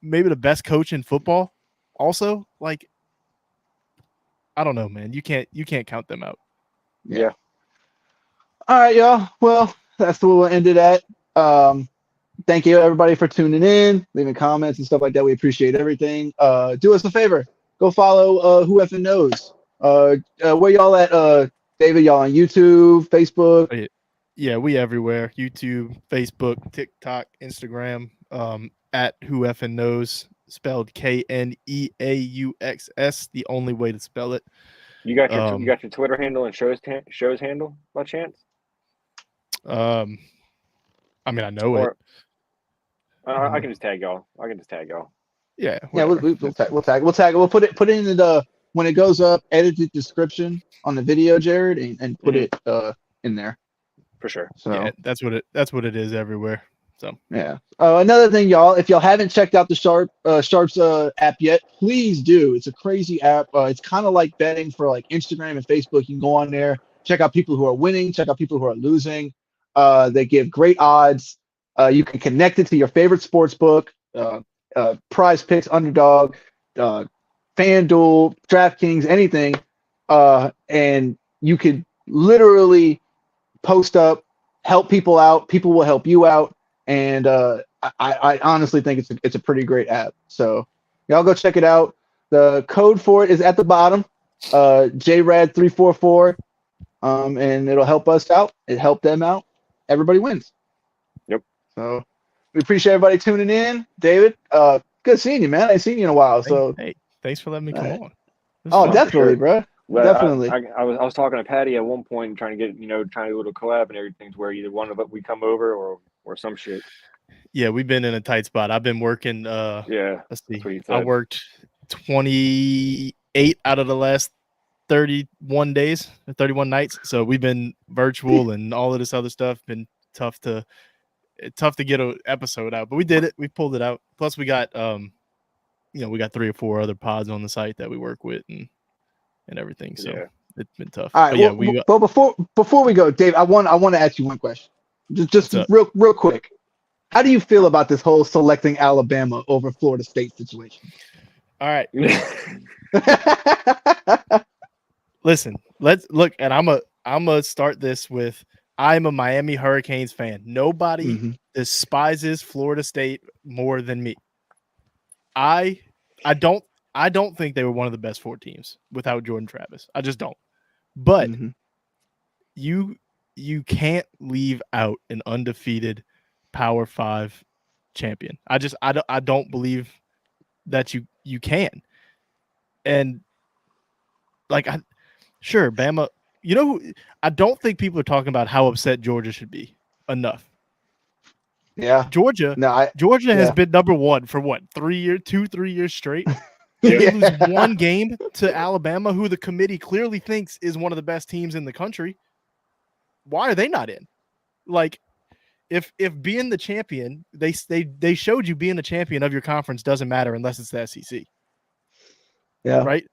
maybe the best coach in football also. Like, I don't know, man. You can't count them out. Yeah. All right, y'all. Well, that's where we'll end it at. Thank you everybody for tuning in, leaving comments and stuff like that. We appreciate everything. Do us a favor. Go follow Who Effing Knows. Where y'all at, David? Y'all on YouTube, Facebook? Yeah, we everywhere. YouTube, Facebook, TikTok, Instagram, at Who Effing Knows, spelled KNEAUXS, the only way to spell it. You got your Twitter handle and shows handle by chance? I mean, I know it. I can just tag y'all. Yeah. Yeah, we'll tag. We'll put it in the when it goes up, edited description on the video, Jared, and put it in there. For sure. So yeah, that's what it is everywhere. So yeah. Another thing, y'all, if y'all haven't checked out the Sharps app yet, please do. It's a crazy app. It's kind of like betting for like Instagram and Facebook. You can go on there, check out people who are winning, check out people who are losing. They give great odds. You can connect it to your favorite sports book, Prize Picks, Underdog, FanDuel, DraftKings, anything, and you could literally post up, help people out. People will help you out, and I honestly think it's a pretty great app. So y'all go check it out. The code for it is at the bottom, JRAD344, and it'll help us out. It helped them out. Everybody wins. Yep. So we appreciate everybody tuning in. David, good seeing you, man. I ain't seen you in a while. So hey, thanks for letting me come on. Oh, definitely, bro. Well, definitely. I was talking to Patty at one point, trying to get trying to do a little collab and everything, to where either one of us we come over or some shit. Yeah, we've been in a tight spot. I've been working. Yeah. Let's see. I worked 28 out of the last 31 days, 31 nights. So we've been virtual and all of this other stuff. Been tough to get an episode out, but we did it. We pulled it out. Plus, we got we got 3 or 4 other pods on the site that we work with and everything. So it's been tough. All right. Well, before we go, Dave, I want to ask you one question. Just real quick. How do you feel about this whole selecting Alabama over Florida State situation? All right. Listen, let's look, and I'm gonna start this with I'm a Miami Hurricanes fan. Nobody despises Florida State more than me. I don't think they were one of the best 4 teams without Jordan Travis. I just don't. But you can't leave out an undefeated Power 5 champion. I don't believe that you can. And like sure, Bama, I don't think people are talking about how upset Georgia should be enough. Yeah. Georgia has been number 1 for what, 3 years straight. They lose one game to Alabama, who the committee clearly thinks is one of the best teams in the country. Why are they not in? Like, if being the champion, they showed you being the champion of your conference doesn't matter unless it's the SEC. Yeah. Right.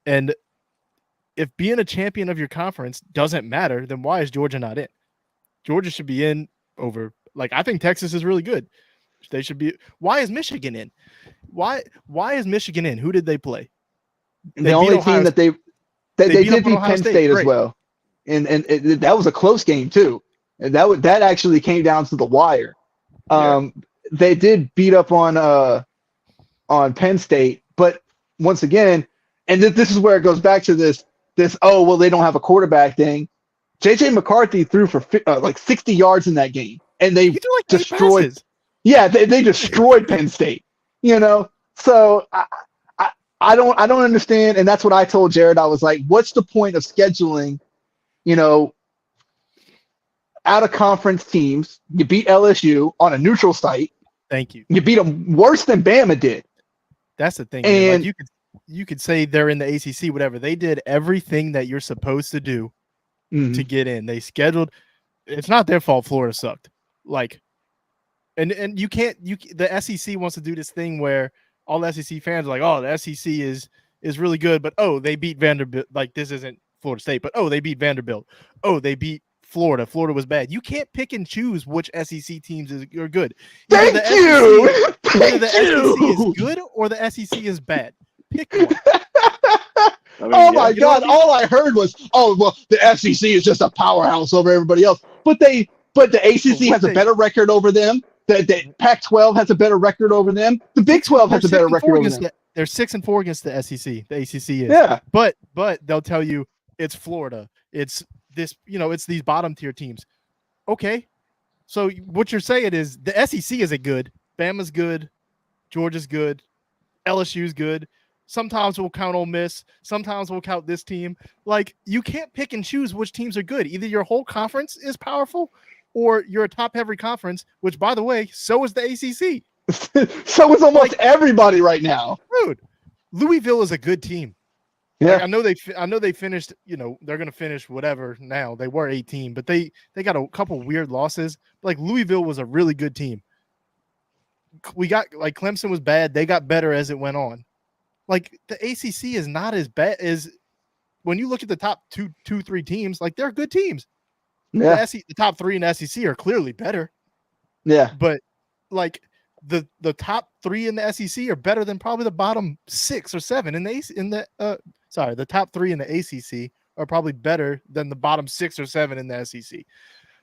And if being a champion of your conference doesn't matter, then why is Georgia not in? Georgia should be in over. Like, I think Texas is really good. They should be. Why is Michigan in? Why is Michigan in? Who did they play? The only team that they did beat Penn State as well, and that was a close game too. And that actually came down to the wire. They did beat up on Penn State, but once again, and this is where it goes back to this oh well, they don't have a quarterback thing. JJ McCarthy threw for like 60 yards in that game, and they destroyed. Yeah, they destroyed Penn State. So I don't understand, and that's what I told Jared. I was like, what's the point of scheduling, out of conference teams? You beat LSU on a neutral site. Thank you. You beat them worse than Bama did. That's the thing. And like you could say they're in the ACC, whatever. They did everything that you're supposed to do to get in. They scheduled. It's not their fault. Florida sucked. Like, and you can't. The SEC wants to do this thing where all the SEC fans are like, oh, the SEC is really good, but oh, they beat Vanderbilt. Like, this isn't Florida State, but oh, they beat Vanderbilt. Oh, they beat Florida. Florida was bad. You can't pick and choose which SEC teams are good. Either the SEC is good or the SEC is bad. Pick one. My God! All I heard was, "Oh, well, the SEC is just a powerhouse over everybody else." But the ACC has a better record over them. The Pac-12 has a better record over them. The Big 12 has a better record over them. They're 6-4 against the SEC. The ACC is. Yeah. But they'll tell you it's Florida. It's this. It's these bottom tier teams. Okay. So what you're saying is the SEC isn't good. Bama's good. Georgia's good. LSU's good. Sometimes we'll count Ole Miss. Sometimes we'll count this team. Like, you can't pick and choose which teams are good. Either your whole conference is powerful or you're a top-heavy conference, which, by the way, so is the ACC. So is almost everybody right now. Dude, Louisville is a good team. Yeah. Like, I know they finished, they're going to finish whatever now. They were 18, but they got a couple weird losses. Like, Louisville was a really good team. We got, like, Clemson was bad. They got better as it went on. Like, the ACC is not as bad as when you look at the top two, 3 teams. Like, they're good teams. Yeah. The top 3 in the SEC are clearly better. Yeah. But like the top 3 in the SEC are better than probably the bottom 6 or 7 the top 3 in the ACC are probably better than the bottom 6 or 7 in the SEC.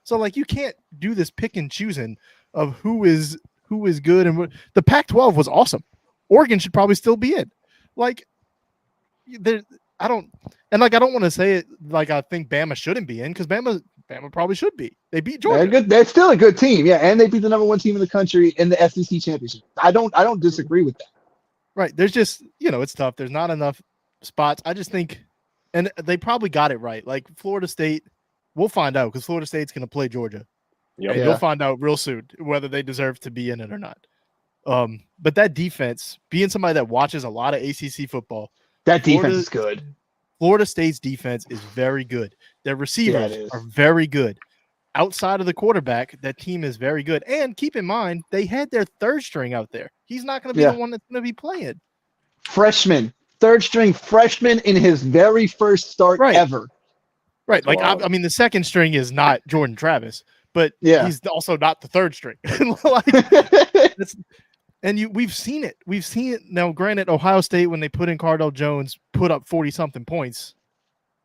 So, like, you can't do this pick and choosing of who is good. And the Pac-12 was awesome. Oregon should probably still be in. Like, I don't want to say it like I think Bama shouldn't be in, because Bama probably should be. They beat Georgia. They're good. They're still a good team, yeah, and they beat the number 1 team in the country in the SEC championship. I don't disagree with that. Right. There's just, it's tough. There's not enough spots. I just think, and they probably got it right. Like, Florida State, we'll find out, because Florida State's going to play Georgia. Yep. And you'll find out real soon whether they deserve to be in it or not. But that defense, being somebody that watches a lot of ACC football, that defense is good. Florida State's defense is very good. Their receivers are very good. Outside of the quarterback, that team is very good. And keep in mind, they had their third string out there. He's not going to be the one that's going to be playing. Third string freshman in his very first start ever. Right. Like, I mean, the second string is not Jordan Travis, but he's also not the third string. We've seen it. We've seen it. Now, granted, Ohio State, when they put in Cardale Jones, put up 40-something points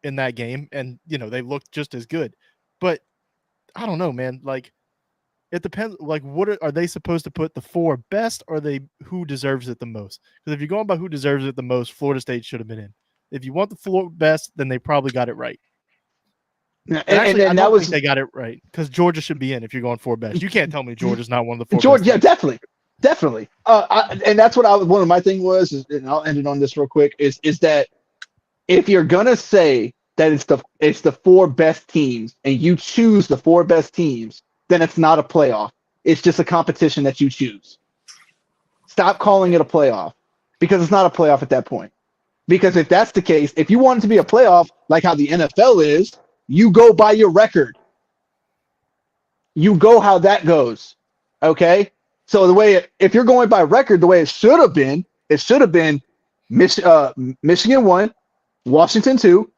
in that game, and, they looked just as good. But I don't know, man. Like, it depends. Like, are they supposed to put the 4 best, or who deserves it the most? Because if you're going by who deserves it the most, Florida State should have been in. If you want the 4 best, then they probably got it right. And actually, I that don't was think they got it right, because Georgia should be in if you're going 4 best. You can't tell me Georgia's not one of the 4 Georgia. best. Yeah, definitely. And that's what one of my thing was, and I'll end it on this real quick. Is that if you're gonna say that it's the 4 best teams and you choose the 4 best teams, then it's not a playoff. It's just a competition that you choose. Stop calling it a playoff, because it's not a playoff at that point. Because if that's the case, if you want it to be a playoff, like how the NFL is, you go by your record. You go how that goes. Okay? So if you're going by record, the way it should have been Michigan 1, Washington 2,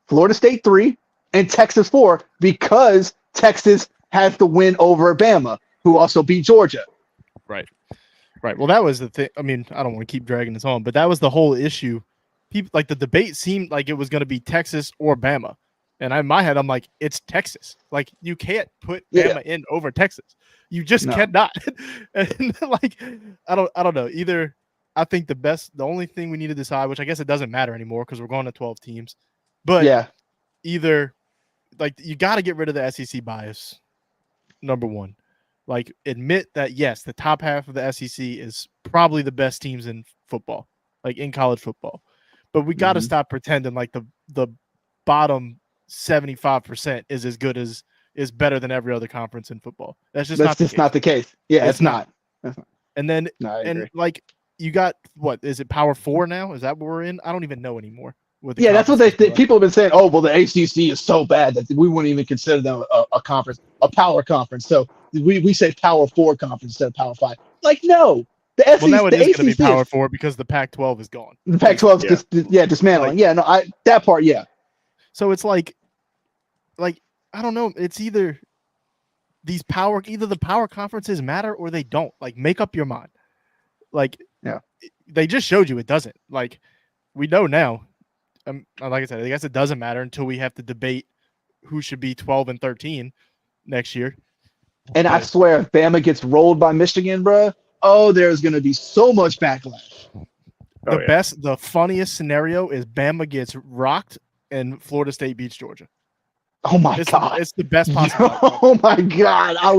Florida State 3, and Texas 4, because Texas has the win over Bama, who also beat Georgia. Right. Well, that was the thing. I mean, I don't want to keep dragging this on, but that was the whole issue. People, like, the debate seemed like it was going to be Texas or Bama. And in my head, I'm like, it's Texas. Like, you can't put Bama in over Texas. You just cannot. And like, I don't know. Either I think the only thing we need to decide, which I guess it doesn't matter anymore because we're going to 12 teams. But either, like, you got to get rid of the SEC bias, number one. Like, admit that, yes, the top half of the SEC is probably the best teams in football, like in college football. But we got to stop pretending like the bottom 75% is better than every other conference in football. That's just not the case. Yeah, it's not. And then, like, you got, what is it, Power 4 now? Is that what we're in? I don't even know anymore. That's what people have been saying. Oh, well, the ACC is so bad that we wouldn't even consider them a conference, a power conference. So we say Power 4 conference instead of Power 5. Like, no. The SEC, well, now it is going to be Power 4 because the Pac-12 is gone. The Pac-12 is dismantling. Like, that part, yeah. So it's like I don't know. It's either the power conferences matter or they don't. Like, make up your mind. Like, they just showed you it doesn't. Like, we know now. Like I said, I guess it doesn't matter until we have to debate who should be 12 and 13 next year. And I swear, if Bama gets rolled by Michigan, bro, there's going to be so much backlash. The funniest scenario is Bama gets rocked and Florida State beats Georgia. Oh my God. It's the best possible. Oh my God. I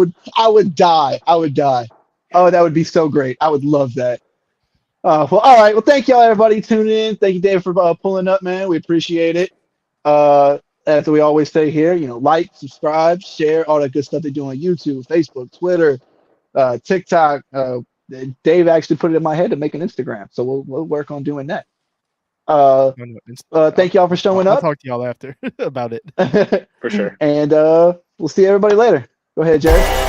would die. Oh, that would be so great. I would love that. Well, all right. Well, thank y'all, everybody, tuning in. Thank you, Dave, for pulling up, man. We appreciate it. As we always say here, like, subscribe, share, all that good stuff they do on YouTube, Facebook, Twitter, TikTok. Dave actually put it in my head to make an Instagram, so we'll work on doing that. Thank y'all for showing up. I'll talk to y'all after about it. For sure. And we'll see everybody later. Go ahead, Jerry.